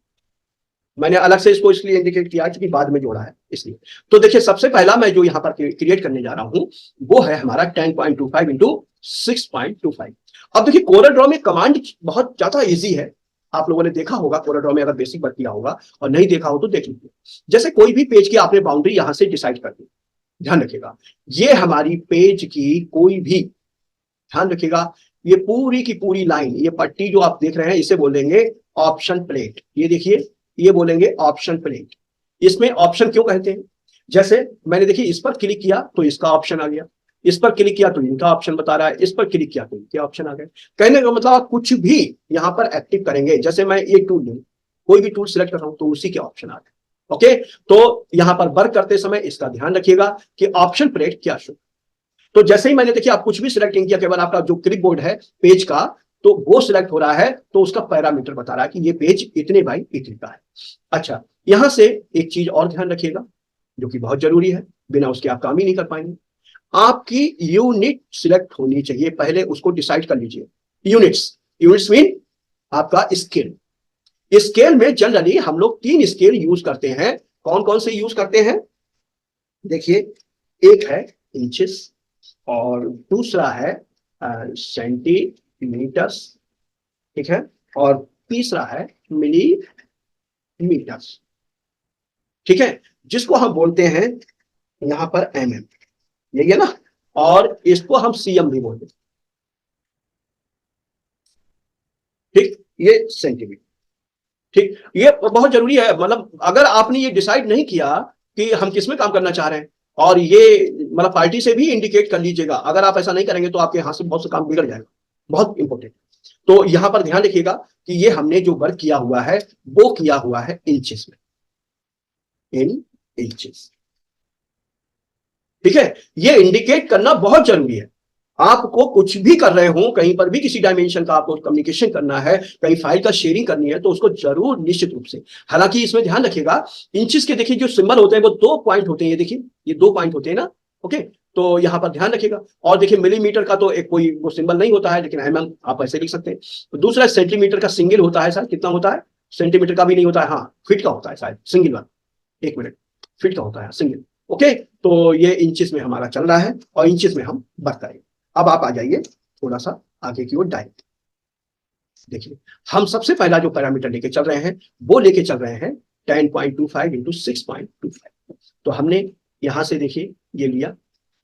[SPEAKER 1] मैंने अलग से इसको इसलिए इंडिकेट किया क्योंकि बाद में जोड़ा है इसलिए। तो देखिए सबसे पहला मैं जो यहाँ पर क्रिएट करने जा रहा हूँ वो है हमारा 10.25 इंटू 6.25। अब देखिए कोरल ड्रॉ में कमांड बहुत ज्यादा इजी है। आप लोगों ने देखा होगा कोराड्रॉ में, अगर बेसिक वर्क किया होगा, और नहीं देखा हो तो देख लीजिए। जैसे कोई भी पेज की आपने बाउंड्री यहां से डिसाइड कर दी, ध्यान रखिएगा, ये हमारी पेज की कोई भी, ध्यान रखिएगा, ये पूरी की पूरी लाइन, ये पट्टी जो आप देख रहे हैं, इसे बोलेंगे ऑप्शन प्लेट। ये देखिए, ये बोलेंगे ऑप्शन प्लेट। इसमें ऑप्शन क्यों कहते हैं? जैसे मैंने देखिए इस पर क्लिक किया तो इसका ऑप्शन आ गया, इस पर क्लिक किया तो इनका ऑप्शन बता रहा है, इस पर क्लिक किया तो इनके ऑप्शन आ गए। कहने का मतलब आप कुछ भी यहां पर एक्टिव करेंगे, जैसे मैं ये टूल लूं, कोई भी टूल सिलेक्ट कर रहा हूं तो उसी के ऑप्शन आ गए। ओके, तो यहां पर वर्क करते समय इसका ध्यान रखिएगा कि ऑप्शन प्लेट क्या शो। तो जैसे ही मैंने देखिए आप कुछ भी सिलेक्ट नहीं किया, केवल आपका जो क्लिप बोर्ड है पेज का, तो वो सिलेक्ट हो रहा है, तो उसका पैरामीटर बता रहा है कि ये पेज इतने बाई इतने का है। अच्छा, यहां से एक चीज और ध्यान रखिएगा जो कि बहुत जरूरी है, बिना उसके आप काम ही नहीं कर पाएंगे। आपकी यूनिट सिलेक्ट होनी चाहिए, पहले उसको डिसाइड कर लीजिए। यूनिट्स, यूनिट्स मीन आपका स्केल। स्केल में जनरली हम लोग 3 स्केल यूज करते हैं। कौन कौन से यूज करते हैं? देखिए, एक है इंचेस, और दूसरा है सेंटीमीटर्स, ठीक है, और तीसरा है मिलीमीटर्स, ठीक है, जिसको हम बोलते हैं यहां पर mm, यही है ना, और इसको हम cm भी बोलते हैं, ठीक, ये सेंटीमीटर, ठीक। ये बहुत जरूरी है, मतलब अगर आपने ये डिसाइड नहीं किया कि हम किस में काम करना चाह रहे हैं, और ये मतलब पार्टी से भी इंडिकेट कर लीजिएगा, अगर आप ऐसा नहीं करेंगे तो आपके हाथ से बहुत से काम बिगड़ जाएगा, बहुत इंपॉर्टेंट। तो यहां पर ध्यान रखिएगा कि ये हमने जो वर्क किया हुआ है वो किया हुआ है इंचेस में, इन इंचेस, ठीक है। ये इंडिकेट करना बहुत जरूरी है। आपको कुछ भी कर रहे हो, कहीं पर भी किसी डायमेंशन का आपको कम्युनिकेशन करना है, कहीं फाइल का शेयरिंग करनी है, तो उसको जरूर निश्चित रूप से, हालांकि इसमें ध्यान रखिएगा, इंचेस के देखिए जो सिंबल होते हैं वो 2 पॉइंट होते हैं, ये देखिए ये 2 पॉइंट होते हैं ना, ओके, तो यहां पर ध्यान रखिएगा। और देखिए मिलीमीटर का तो एक कोई वो सिंबल नहीं होता है, लेकिन आप ऐसे लिख सकते हैं। तो दूसरा सेंटीमीटर का सिंगल होता है, शायद कितना होता है, सेंटीमीटर का भी नहीं होता है, हाँ फीट का होता है शायद सिंगल वन, 1 मिनट, फीट का होता है सिंगल, ओके। तो ये इंचेस में हमारा चल रहा है, और इंचेस में हम बात करेंगे। अब आप आ जाइए थोड़ा सा आगे की ओर डायरेक्ट, देखिए हम सबसे पहला जो पैरामीटर लेके चल रहे हैं वो लेके चल रहे हैं 10.25 इंटू 6.25। तो हमने यहां से देखिए ये लिया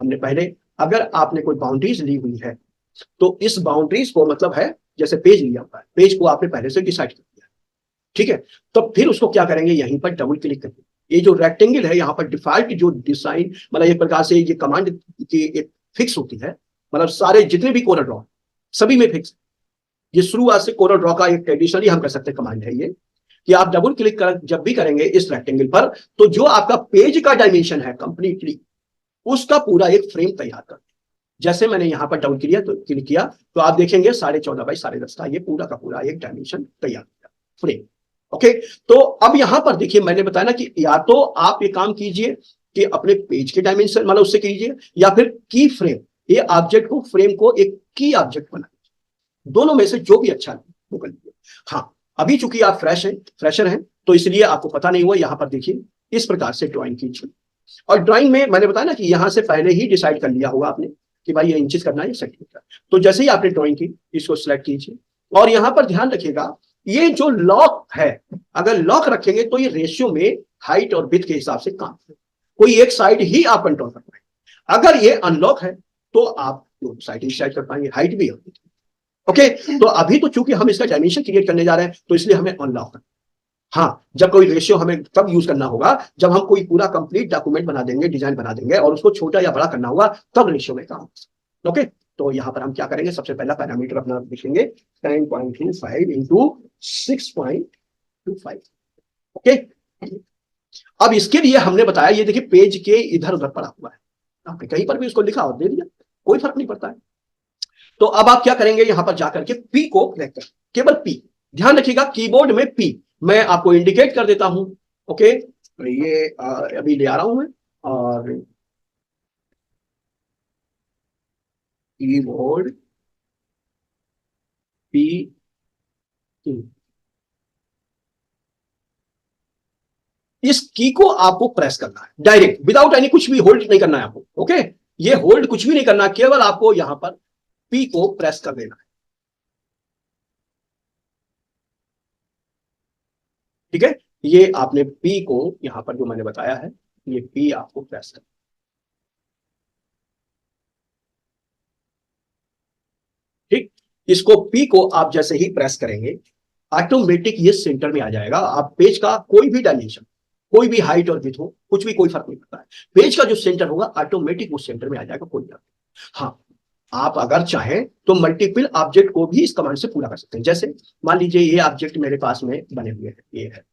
[SPEAKER 1] हमने पहले। अगर आपने कोई बाउंड्रीज ली हुई है तो इस बाउंड्रीज को, मतलब है जैसे पेज लिया हुआ है, पेज को आपने पहले से डिसाइड कर दिया, ठीक है। तो फिर उसको क्या करेंगे, यहीं पर डबल क्लिक करेंगे। ये जो रेक्टेंगल है यहाँ पर डिफॉल्ट जो डिजाइन, मतलब एक प्रकार से ये कमांड की एक फिक्स होती है, मतलब सारे जितने भी कोरल ड्रॉ सभी में फिक्स। ये शुरुआत से कोरल ड्रॉ का एक ट्रेडिशनली हम कर सकते हैं कमांड है ये, कि आप डबल क्लिक कर जब भी करेंगे इस रेक्टेंगल पर, तो जो आपका पेज का डायमेंशन है कंप्लीटली उसका पूरा एक फ्रेम तैयार कर। जैसे मैंने यहां पर डबल क्लिक किया तो आप देखेंगे 14.5 बाई 10.5 का ये पूरा का पूरा एक डायमेंशन तैयार किया, फ्रेम, ओके। तो अब यहां पर देखिए मैंने बताया ना कि या तो आप ये काम कीजिए कि अपने पेज के डायमेंशन मतलब उससे कीजिए, या फिर की फ्रेम, ये ऑब्जेक्ट को, फ्रेम को एक की ऑब्जेक्ट बनाइए, दोनों में से जो भी अच्छा लगे वो कर लीजिए। हाँ, अभी चूंकि आप फ्रेशर हैं तो इसलिए आपको पता नहीं हुआ, यहां पर देखिए इस प्रकार से ड्राइंग कीजिए। और ड्राइंग में मैंने बताया ना कि यहां से पहले ही डिसाइड कर लिया होगा आपने कि भाई ये इंचेस करना है, सेंटीमीटर। तो जैसे ही आपने ड्राइंग की इसको सिलेक्ट कीजिए, और यहां पर ध्यान रखिएगा ये जो लॉक है, अगर लॉक रखेंगे तो ये रेशियो में हाइट और विड्थ के हिसाब से काम है, कोई एक साइड ही आप कंट्रोल कर पाएंगे। अगर ये अनलॉक है तो आप साइड डिसाइड कर पाएंगे, हाइट भी होगी, ओके। तो अभी तो चूंकि हम इसका डायमेंशन क्रिएट करने जा रहे हैं तो इसलिए हमें अनलॉक करना। हाँ, जब कोई रेशियो हमें तब यूज करना होगा जब हम कोई पूरा कंप्लीट डॉक्यूमेंट बना देंगे, डिजाइन बना देंगे, और उसको छोटा या बड़ा करना होगा, तब रेशियो में काम, ओके। तो यहां पर हम क्या करेंगे, सबसे पहला पैरामीटर अपना लिखेंगे 10.25 इंटू 6.25, ओके। अब इसके लिए हमने बताया, ये देखिए पेज के इधर उधर पड़ा हुआ है, आपने कहीं पर भी उसको लिखा और दे दिया, कोई फर्क नहीं पड़ता है। तो अब आप क्या करेंगे, यहां पर जाकर के पी को क्लिक करें, केवल पी, ध्यान रखिएगा कीबोर्ड में पी, मैं आपको इंडिकेट कर देता हूं, ओके। ये अभी ले आ रहा हूं मैं, और कीबोर्ड पी, इस की को आपको प्रेस करना है डायरेक्ट, विदाउट एनी, कुछ भी होल्ड नहीं करना है आपको, ओके। ये होल्ड कुछ भी नहीं करना, केवल आपको यहां पर पी को प्रेस कर देना है, ठीक है, ये आपने पी को यहां पर जो मैंने बताया है, ये पी आपको प्रेस कर, ठीक, इसको पी को आप जैसे ही प्रेस करेंगे ऑटोमेटिक ये सेंटर में आ जाएगा। आप पेज का कोई भी डायमेंशन, कोई भी हाइट और विड्थ हो, कुछ भी कोई फर्क नहीं पड़ता है, पेज का जो सेंटर होगा ऑटोमेटिक उस सेंटर में आ जाएगा, कोई बात नहीं। हाँ, आप अगर चाहें तो मल्टीपल ऑब्जेक्ट को भी इस कमांड से पूरा कर सकते हैं। जैसे मान लीजिए ये ऑब्जेक्ट मेरे पास में बने हुए हैं, ये है,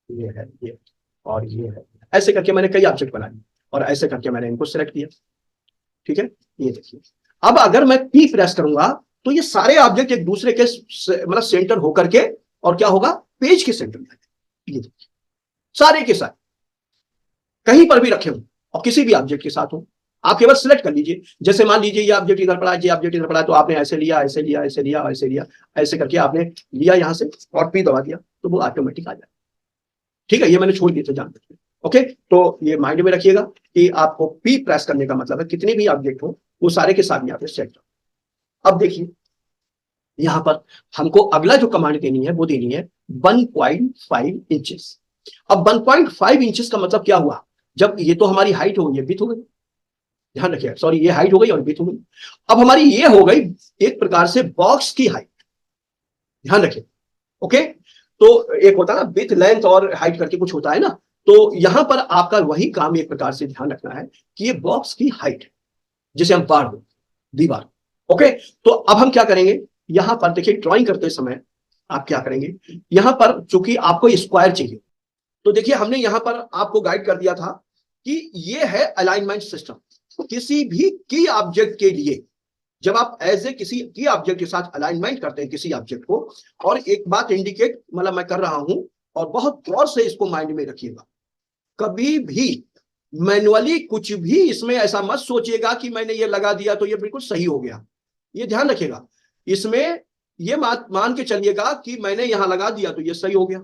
[SPEAKER 1] ये है, ये और ये है, ऐसे करके मैंने कई ऑब्जेक्ट बना लिए और ऐसे करके मैंने इनको सेलेक्ट किया। ठीक है, ये देखिए, अब अगर मैं पी प्रेस करूंगा तो ये सारे ऑब्जेक्ट एक दूसरे के मतलब सेंटर होकर के और क्या होगा, पेज के सेंटर में। ये देखिए, सारे के साथ कहीं पर भी रखे हो और किसी भी ऑब्जेक्ट के साथ हो, आप केवल सिलेक्ट कर लीजिए। जैसे मान लीजिए ये ऑब्जेक्ट इधर पड़ा है, ये ऑब्जेक्ट इधर पड़ा है, तो आपने ऐसे लिया, ऐसे लिया, ऐसे लिया, ऐसे लिया, ऐसे करके आपने लिया यहां से और पी दबा दिया तो वो ऑटोमेटिक आ जाए। ठीक है, ये मैंने छोड़ दिए थे जान बूझ के। ओके, तो ये माइंड में रखिएगा कि आपको पी प्रेस करने का मतलब है कितने भी ऑब्जेक्ट हो वो सारे के साथ यहाँ पे सेट करो। अब देखिए यहां पर हमको अगला जो कमांड देनी है वो देनी है 1.5 इंचेस। अब 1.5 इंचेस का मतलब क्या हुआ, जब ये तो हमारी हाइट हो गई, ये विड्थ हो गई, ध्यान रखिए, सॉरी ये हाइट हो गई और विड्थ हो गई। अब हमारी ये हो गई एक प्रकार से बॉक्स की हाइट, ध्यान रखिए। ओके, तो एक होता है ना विथ लेंथ और हाइट करके कुछ होता है ना, तो यहां पर आपका वही काम एक प्रकार से ध्यान रखना है कि ये बॉक्स की हाइट है जिसे हम बार दो दीवार। ओके, तो अब हम क्या करेंगे, यहां पर देखिए ड्राइंग करते समय आप क्या करेंगे, यहां पर चूंकि आपको स्क्वायर चाहिए, तो देखिए हमने यहां पर आपको गाइड कर दिया था कि ये है अलाइनमेंट सिस्टम। किसी भी की ऑब्जेक्ट के लिए जब आप एज ए किसी की ऑब्जेक्ट के साथ अलाइनमेंट करते हैं किसी ऑब्जेक्ट को, और एक बात इंडिकेट मतलब मैं कर रहा हूं और बहुत गौर से इसको माइंड में रखिएगा, कभी भी मैनुअली कुछ भी इसमें ऐसा मत सोचिएगा कि मैंने ये लगा दिया तो ये बिल्कुल सही हो गया। ये ध्यान रखिएगा, इसमें ये मान के चलिएगा कि मैंने यहां लगा दिया तो ये सही हो गया।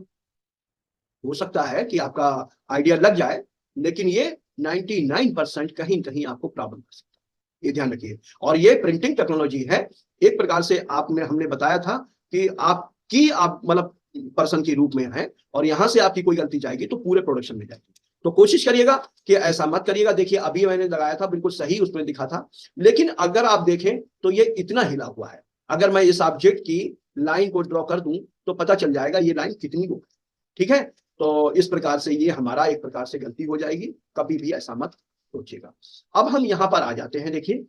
[SPEAKER 1] हो सकता है कि आपका आइडिया लग जाए, लेकिन ये 99% कहीं कहीं आपको प्रॉब्लम कर सकता है, ये ध्यान रखिए। और ये प्रिंटिंग टेक्नोलॉजी है, एक प्रकार से आपने हमने बताया था कि आप मतलब पर्सन के रूप में है और यहां से आपकी कोई गलती जाएगी तो पूरे प्रोडक्शन में जाएगी। तो कोशिश करिएगा कि ऐसा मत करिएगा। देखिए अभी मैंने लगाया था बिल्कुल सही उसमें दिखा था, लेकिन अगर आप देखें तो ये इतना हिला हुआ है। अगर मैं इस ऑब्जेक्ट की लाइन को ड्रॉ कर दूं तो पता चल जाएगा ये लाइन कितनी हो। ठीक है, तो इस प्रकार से ये हमारा एक प्रकार से गलती हो जाएगी, कभी भी ऐसा मत सोचिएगा। अब हम यहां पर आ जाते हैं, देखिए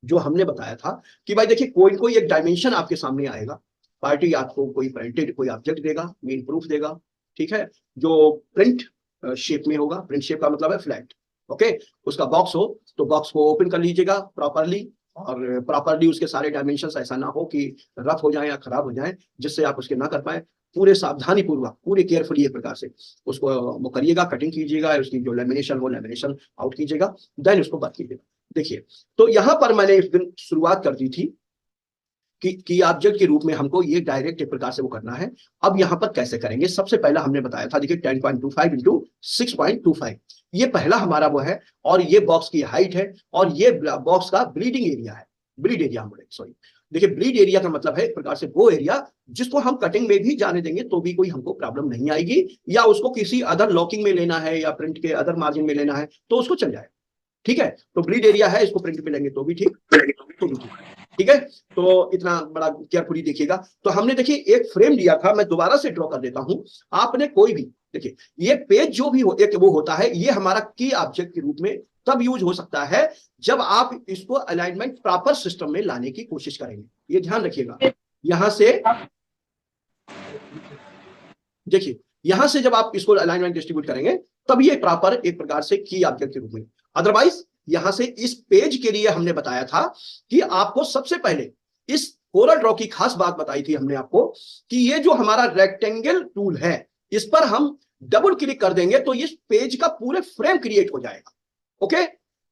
[SPEAKER 1] जो हमने बताया था कि भाई देखिए कोई कोई एक डायमेंशन आपके सामने आएगा, पार्टी आपको कोई प्रिंटेड कोई ऑब्जेक्ट देगा, मीन प्रूफ देगा, ठीक है, जो प्रिंट शेप में होगा, प्रिंट शेप का मतलब है फ्लैट। ओके, उसका बॉक्स हो तो बॉक्स को ओपन कर लीजिएगा प्रॉपरली, और प्रॉपरली उसके सारे डायमेंशन ऐसा ना हो कि रफ हो जाए या खराब हो जाए जिससे आप उसके ना कर पाए। पूरे सावधानी पूर्वक पूरे केयरफुली एक प्रकार से उसको वो करिएगा, कटिंग कीजिएगा, उसकी जो लेमिनेशन हो लेमिनेशन आउट कीजिएगा, देन उसको बात कीजिएगा। देखिए, तो यहां पर मैंने इस दिन शुरुआत कर दी थी कि ऑब्जेक्ट के रूप में हमको ये डायरेक्ट एक प्रकार से वो करना है। अब यहां पर कैसे करेंगे, सबसे पहला हमने बताया था, देखिए 10.25 इंटू 6.25, ये पहला हमारा वो है, और ये बॉक्स की हाइट है, और ये बॉक्स का ब्लीडिंग एरिया है, ब्लीड एरिया बोले, सॉरी। देखिए ब्लीड एरिया का मतलब है एक प्रकार से वो एरिया जिसको हम कटिंग में भी जाने देंगे तो भी कोई हमको प्रॉब्लम नहीं आएगी, या उसको किसी अदर लॉकिंग में लेना है या प्रिंट के अदर मार्जिन में लेना है तो उसको चल जाए। ठीक है, तो ब्लीड एरिया है, इसको प्रिंट पे लेंगे तो भी ठीक, तो भी ठीक। ठीक है, तो इतना बड़ा केयरफुली देखिएगा। तो हमने देखिए एक फ्रेम लिया था, मैं दोबारा से ड्रॉ कर देता हूं। आपने कोई भी देखिए ये पेज जो भी हो, एक वो होता है, ये हमारा की ऑब्जेक्ट के रूप में तब यूज हो सकता है जब आप इसको अलाइनमेंट प्रॉपर सिस्टम में लाने की कोशिश करेंगे, ये ध्यान रखिएगा। यहां से देखिए, यहां से जब आप इसको अलाइनमेंट डिस्ट्रीब्यूट करेंगे तब ये प्रॉपर एक प्रकार से की ऑब्जेक्ट के रूप में। अदरवाइज यहां से इस पेज के लिए हमने बताया था कि आपको सबसे पहले इस कोरल ड्रॉ की खास बात बताई थी हमने आपको कि ये जो हमारा रेक्टेंगल टूल है इस पर हम डबल क्लिक कर देंगे तो इस पेज का पूरे फ्रेम क्रिएट हो जाएगा। ओके,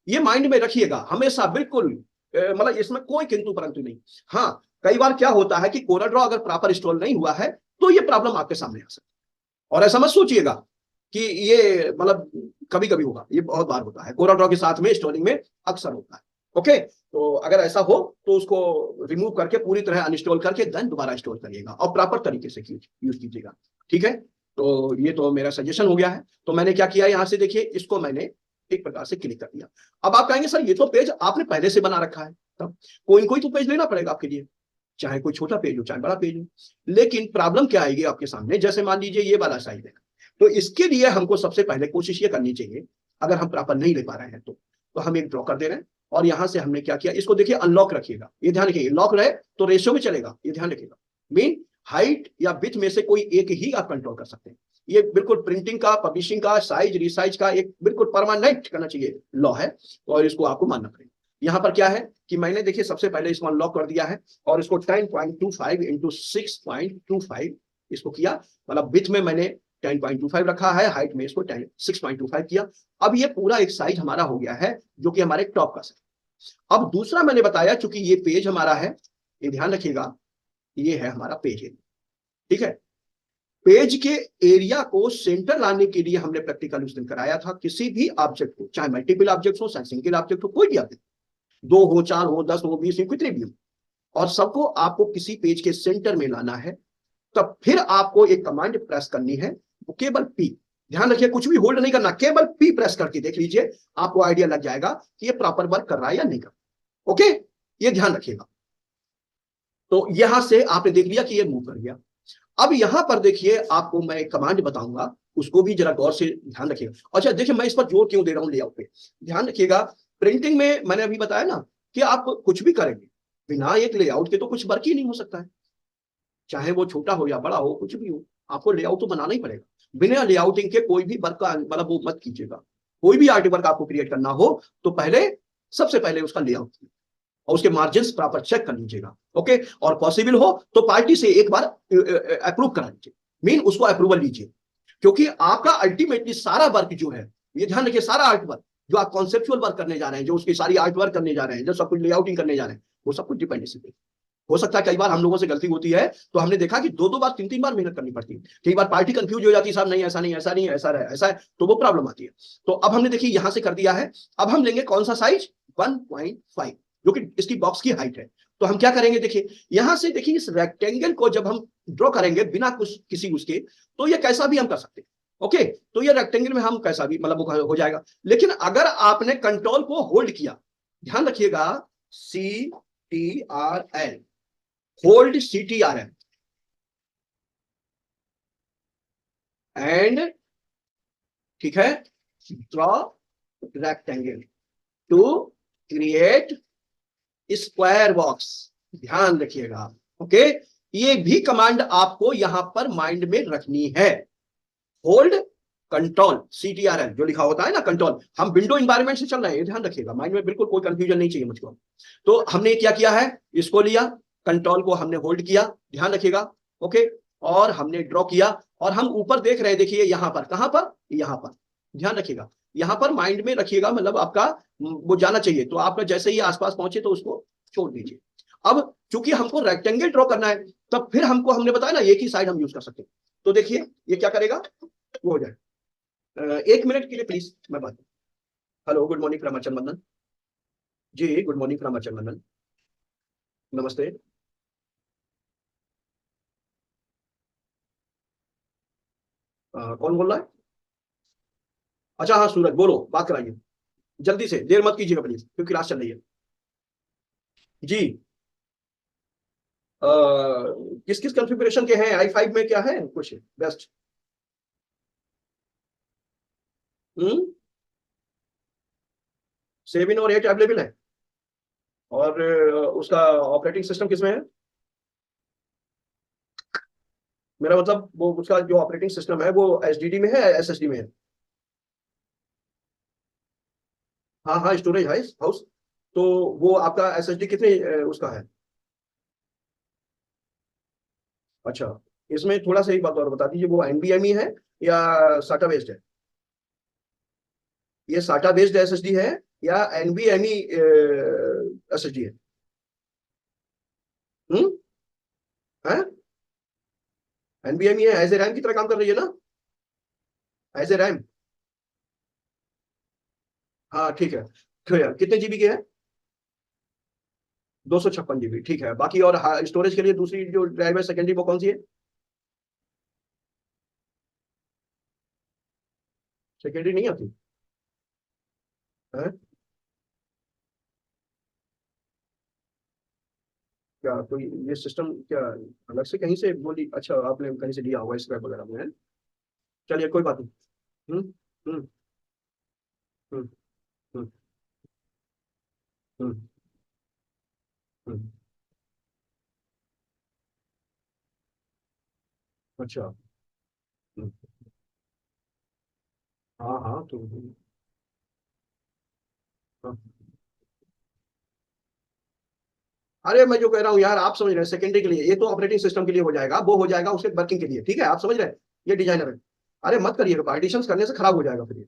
[SPEAKER 1] ये माइंड में रखिएगा हमेशा, बिल्कुल मतलब इसमें कोई किंतु परंतु नहीं। हाँ, कई बार क्या होता है कि कोरल ड्रॉ अगर प्रॉपर इंस्टॉल नहीं हुआ है तो ये प्रॉब्लम आपके सामने आ सकती है, और ऐसा मत सोचिएगा कि ये मतलब कभी कभी होगा, ये बहुत बार होता है, कोरा ड्रॉ के साथ में इंस्टॉलिंग में अक्सर होता है। ओके, तो अगर ऐसा हो तो उसको रिमूव करके पूरी तरह अनइंस्टॉल करके देन दोबारा इंस्टॉल करिएगा और प्रॉपर तरीके से यूज कीजिएगा। ठीक है, तो ये तो मेरा सजेशन हो गया है। तो मैंने क्या किया, यहाँ से देखिए इसको मैंने एक प्रकार से क्लिक कर दिया। अब आप कहेंगे सर ये तो पेज आपने पहले से बना रखा है, तब कोई कोई तो पेज लेना पड़ेगा आपके लिए, चाहे कोई छोटा पेज हो चाहे बड़ा पेज हो। लेकिन प्रॉब्लम क्या आएगी आपके सामने, जैसे मान लीजिए ये वाला साइज है, तो इसके लिए हमको सबसे पहले कोशिश ये करनी चाहिए, अगर हम प्रॉपर नहीं ले पा रहे हैं तो हम एक ड्रॉ कर दे रहे हैं, और यहां से हमने क्या किया, इसको देखिए अनलॉक रखिएगा, ये ध्यान रखिए, लॉक रहे तो रेशियो में चलेगा, ये ध्यान रखिएगा। मीन हाइट या विड्थ में से कोई एक ही आप कंट्रोल कर सकते हैं। ये बिल्कुल प्रिंटिंग का, पब्लिशिंग का, साइज रिसाइज का एक बिल्कुल परमानेंट करना चाहिए लॉ है, और इसको आपको मानना पड़ेगा। यहाँ पर क्या है कि मैंने देखिए सबसे पहले इसको अनलॉक कर दिया है, और इसको 10.25 इंटू 6.25 इसको किया, मतलब विड्थ में मैंने 10.25 रखा है, हाइट में इसको 6.25 किया। अब ये पूरा एक साइज हमारा हो गया है, जो कि हमारे टॉप का साइज। अब दूसरा मैंने बताया, चूंकि ये पेज हमारा है, ये ध्यान रखिएगा, ये है हमारा पेज एरिया, ठीक है। पेज के एरिया को सेंटर लाने के लिए हमने प्रैक्टिकल उस दिन कराया था, किसी भी ऑब्जेक्ट को, चाहे मल्टीपल ऑब्जेक्ट हो, चाहे सिंगल ऑब्जेक्ट हो, कोई भी ऑब्जेक्ट, 2 हो, 4 हो, 10 हो, 20 हो, कितने भी हो, और सबको आपको किसी पेज के सेंटर में लाना है। तब फिर आपको एक कमांड प्रेस करनी है, वो केवल पी, ध्यान रखिए कुछ भी होल्ड नहीं करना, केवल पी प्रेस करके देख लीजिए, आपको आइडिया लग जाएगा कि ये प्रॉपर वर्क कर रहा है या नहीं कर रहा। ओके, ये ध्यान रखिएगा। तो यहां से आपने देख लिया कि ये मूव कर गया। अब यहां पर देखिए आपको मैं एक कमांड बताऊंगा, उसको भी जरा गौर से ध्यान रखिएगा। अच्छा देखिए मैं इस पर जोर क्यों दे रहा हूं लेआउट पे, ध्यान रखिएगा। प्रिंटिंग में मैंने अभी बताया ना कि आप कुछ भी करेंगे बिना एक लेआउट के तो कुछ वर्क ही नहीं हो सकता है, चाहे वो छोटा हो या बड़ा हो, कुछ भी हो, आपको लेआउट तो बनाना ही पड़ेगा। बिना लेआउटिंग के कोई भी वर्क का मतलब वो मत कीजिएगा। कोई भी आर्ट वर्क आपको क्रिएट करना हो तो पहले, सबसे पहले उसका लेआउट और उसके मार्जिन प्रॉपर चेक कर लीजिएगा। ओके, और पॉसिबल हो तो पार्टी से एक बार अप्रूव करा लीजिए, मीन उसको अप्रूवल लीजिए, क्योंकि आपका अल्टीमेटली सारा वर्क जो है, ये ध्यान रखिए, सारा आर्ट वर्क जो आप कॉन्सेप्चुअल वर्क करने जा रहे हैं, जो उसकी सारी आर्ट वर्क करने जा रहे हैं, जो सब कुछ लेआउटिंग करने जा रहे हैं, वो सब कुछ डिपेंडेंसी पे हो सकता है। कई बार हम लोगों से गलती होती है, तो हमने देखा कि 2-2 बार 3-3 बार मेहनत करनी पड़ती है। कई बार पार्टी कंफ्यूज हो जाती है, साहब नहीं ऐसा नहीं, ऐसा नहीं, ऐसा है, ऐसा है, तो वो प्रॉब्लम आती है। तो अब हमने देखिए यहां से कर दिया है। अब हम लेंगे कौन सा साइज, 1.5, जो कि इसकी बॉक्स की हाइट है। तो हम क्या करेंगे, देखिए यहां से, देखिए इस रेक्टेंगल को जब हम ड्रॉ करेंगे बिना कुछ किसी उसके, तो ये कैसा भी हम कर सकते हैं। ओके, तो ये रेक्टेंगल में हम कैसा भी मतलब हो जाएगा। लेकिन अगर आपने कंट्रोल को होल्ड किया, ध्यान रखिएगा, CTRL, होल्ड CTRL एंड, ठीक है, draw rectangle to create square box, ध्यान रखिएगा। ओके, ये भी कमांड आपको यहां पर माइंड में रखनी है। होल्ड कंट्रोल CTRL जो लिखा होता है ना, कंट्रोल, हम विंडो इंवायरमेंट से चल रहे हैं, ध्यान रखिएगा, माइंड में बिल्कुल कोई कंफ्यूजन नहीं चाहिए मुझको। तो हमने क्या किया है, इसको लिया, कंट्रोल को हमने होल्ड किया, ध्यान रखिएगा। ओके, और हमने ड्रॉ किया, और हम ऊपर देख रहे हैं, देखिए यहां पर, कहां पर, यहां पर, ध्यान रखिएगा, यहां पर माइंड में रखिएगा, मतलब आपका वो जाना चाहिए। तो आपका जैसे ही आसपास पहुंचे तो उसको छोड़ दीजिए। अब चूंकि हमको रेक्टेंगल ड्रॉ करना है, तब फिर हमको, हमने बताया ना एक ही साइड हम यूज कर सकते हैं। तो देखिए ये क्या करेगा, वो हो जाए। 1 मिनट के लिए प्लीज मैं बात। हेलो, गुड मॉर्निंग फ्रॉम अचल मदन। जी गुड मॉर्निंग फ्रॉम अचल मदन, नमस्ते। कौन बोल रहा है? अच्छा हाँ सूरज, बोलो, बात कराइए, जल्दी से, देर मत कीजिएगा प्लीज, क्योंकि क्लास चल रही है। जी, किस किस कॉन्फ़िगरेशन के हैं, i5 में क्या है कुछ बेस्ट? हम्म, 7 और 8 अवेलेबल है। और उसका ऑपरेटिंग सिस्टम किसमें है? मेरा मतलब वो उसका जो ऑपरेटिंग सिस्टम है वो HDD में है, SSD में है? हाँ हाँ, स्टोरेज है हाउस। तो वो आपका SSD कितने उसका है? अच्छा, इसमें थोड़ा सा एक बात और बता दीजिए, वो NVMe है या साटा बेस्ड है? ये साटा बेस्ड SSD है या NVMe SSD है? हम्म, है? NVMe है, एज ए रैम की तरह काम कर रही है ना, एज ए रैम? हाँ ठीक है, ठीक है, कितने जीबी के है? 256 GB, ठीक है। बाकी और स्टोरेज के लिए दूसरी जो ड्राइव है सेकेंडरी, वो कौन सी है? सेकेंडरी नहीं आती है? क्या कोई ये सिस्टम क्या अलग से कहीं से बोली? अच्छा, आपने कहीं से लिया होगा स्क्रैप वगैरह में, है? चलिए कोई बात नहीं। हम्म। हम्म। हम्म। हम्म। हम्म। हम्म। अच्छा। हम्म। हाँ हाँ तो हाँ। अरे मैं जो कह रहा हूँ यार, आप समझ रहे हैं, सेकेंडरी के लिए ये तो ऑपरेटिंग सिस्टम के लिए हो जाएगा, वो हो जाएगा उसके वर्किंग के लिए, ठीक है, आप समझ रहे हैं। ये डिजाइनर है। अरे मत करिएगा, पार्टीशंस करने से खराब हो जाएगा फिर ये।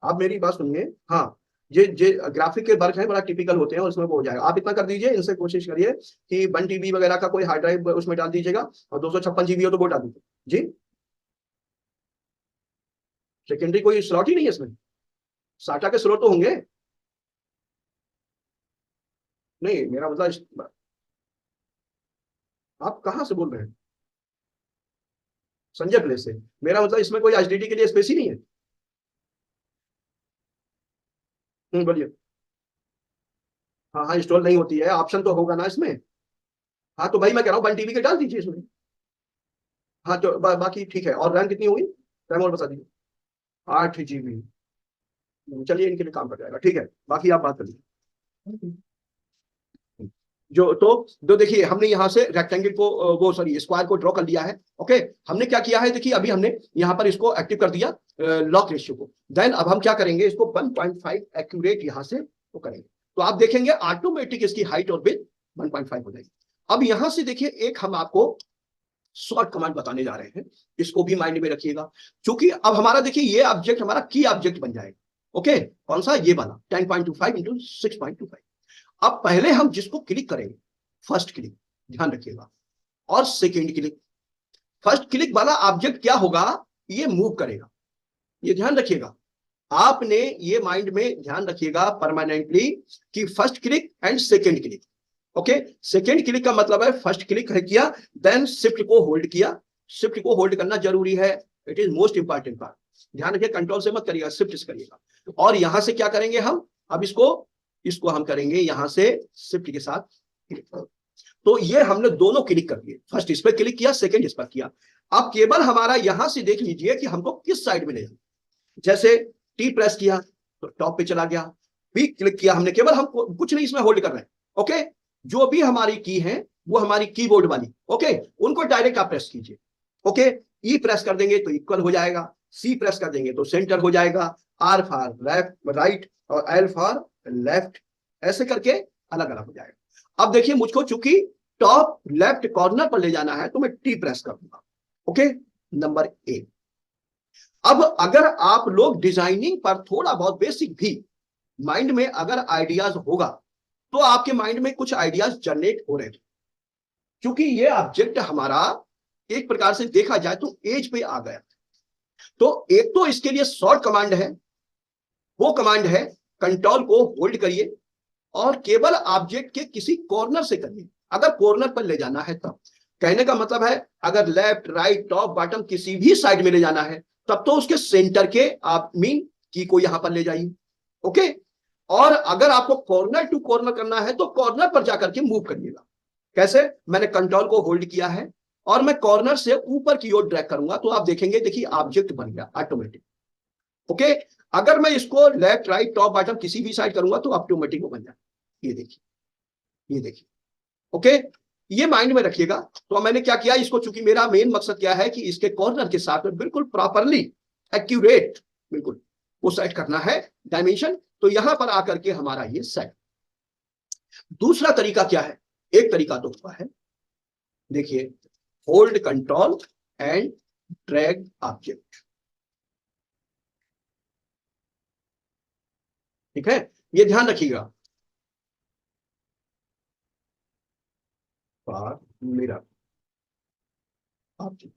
[SPEAKER 1] आप मेरी बात सुनिए। हाँ, ये ग्राफिक के वर्क है, बड़ा टिपिकल होते हैं, उसमें वो हो जाएगा। आप इतना कर दीजिए, इनसे कोशिश करिए कि 1 TB वगैरह का कोई हार्ड ड्राइव उसमें डाल दीजिएगा, और 256 GB हो तो वो डाल दीजिए जी। सेकेंडरी कोई स्लॉट ही नहीं है इसमें। साटा के स्लॉट तो होंगे। नहीं, मेरा मतलब आप कहाँ से बोल रहे हैं? संजय प्लेस से। मेरा मतलब इसमें कोई एचडीडी के लिए स्पेस ही नहीं है। बोलिए। हाँ हाँ, इंस्टॉल नहीं होती है, ऑप्शन तो होगा ना इसमें। हाँ तो भाई मैं कह रहा हूँ 1 TB के डाल दीजिए इसमें। हाँ तो बाकी ठीक है। और रैम कितनी होगी? रैम और बता दीजिए। 8 GB। चलिए इनके लिए काम कर जाएगा, ठीक है, बाकी आप बात कर लीजिए। जो देखिए, हमने यहाँ से रेक्टेंगल को वो सॉरी स्क्वायर को ड्रॉ कर लिया है। ओके। हमने क्या किया है, देखिए अभी हमने यहाँ पर इसको एक्टिव कर दिया, लॉक रेशियो को। देन अब हम क्या करेंगे, इसको 1.5 एक्यूरेट यहाँ से वो करेंगे, तो आप देखेंगे ऑटोमेटिक इसकी हाइट और विड्थ 1.5 हो जाएगी। अब यहाँ से देखिए, एक हम आपको शॉर्ट कमांड बताने जा रहे हैं, इसको भी माइंड में रखिएगा। क्योंकि अब हमारा देखिए ये ऑब्जेक्ट हमारा की ऑब्जेक्ट बन जाएगा। ओके, कौन सा? ये वाला 10.25 इंटू 6.25। अब पहले हम जिसको क्लिक करेंगे, फर्स्ट क्लिक, ध्यान रखिएगा, और सेकेंड क्लिक। फर्स्ट क्लिक वाला ऑब्जेक्ट क्या होगा, ये मूव करेगा, ये ध्यान रखिएगा। आपने ये माइंड में ध्यान रखिएगा परमानेंटली कि first click and second click. Okay. Second click का मतलब है फर्स्ट क्लिक है किया, देन शिफ्ट को होल्ड किया। शिफ्ट को होल्ड करना जरूरी है, it is most important part. ध्यान रखिए, कंट्रोल से मत करिएगा, शिफ्ट से करिएगा। और यहां से क्या करेंगे हम, अब इसको इसको हम करेंगे यहां से शिफ्ट के साथ क्लिक। तो ये हमने दोनों क्लिक कर दिए, फर्स्ट इस पर क्लिक किया, सेकेंड इस पर किया। अब केवल हमारा यहां से देख लीजिए कि हमको किस साइड में ले जाना। जैसे टी प्रेस किया तो टॉप पे चला गया, बी क्लिक किया हमने, केवल हम कुछ नहीं इसमें होल्ड कर रहे हैं। ओके। जो भी हमारी की है वो हमारी कीबोर्ड वाली, ओके, उनको डायरेक्ट आप प्रेस कीजिए। ओके। ई प्रेस कर देंगे तो इक्वल हो जाएगा, सी प्रेस कर देंगे तो सेंटर हो जाएगा, आर फॉर लेफ्ट राइट, और एल फॉर लेफ्ट, ऐसे करके अलग अलग हो जाएगा। अब देखिए, मुझको चूंकि टॉप लेफ्ट कॉर्नर पर ले जाना है तो मैं टी प्रेस कर दूंगा। Okay, number A. अब अगर आप लोग डिजाइनिंग पर थोड़ा बहुत बेसिक भी माइंड में अगर आइडियाज होगा, तो आपके माइंड में कुछ आइडियाज जनरेट हो रहे थे। क्योंकि ये ऑब्जेक्ट हमारा एक प्रकार से देखा जाए तो एज पे आ गया। तो एक तो इसके लिए शॉर्ट कमांड है, वो कमांड है कंट्रोल को होल्ड करिए, और केवल ऑब्जेक्ट के किसी कॉर्नर से करिए, अगर कॉर्नर पर ले जाना है तब। कहने का मतलब है, अगर लेफ्ट राइट टॉप बॉटम किसी भी साइड में ले जाना है, तब तो उसके सेंटर के आप मीन की को यहां पर ले जाइए। ओके। और अगर आपको कॉर्नर टू कॉर्नर करना है तो कॉर्नर पर जाकर के मूव करिएगा। कैसे? मैंने कंट्रोल को होल्ड किया है, और मैं कॉर्नर से ऊपर की ओर ड्रैग करूंगा, तो आप देखेंगे, देखिए ऑब्जेक्ट बन गया ऑटोमेटिक। ओके। अगर मैं इसको लेफ्ट राइट टॉप बॉटम किसी भी साइड करूंगा तो ऑटोमेटिक बन जाए। ये देखिए, ये देखिए। ओके। ये माइंड में रखिएगा। तो मैंने क्या किया, इसको, चूंकि मेरा मेन मकसद क्या है कि इसके कॉर्नर के साथ में बिल्कुल प्रॉपरली एक्यूरेट, बिल्कुल वो सेट करना है डायमेंशन, तो यहां पर आकर के हमारा ये सेट। दूसरा तरीका क्या है? एक तरीका तो हुआ है, देखिए, hold control and drag object. ठीक है, ये ध्यान रखिएगा। For mirror object,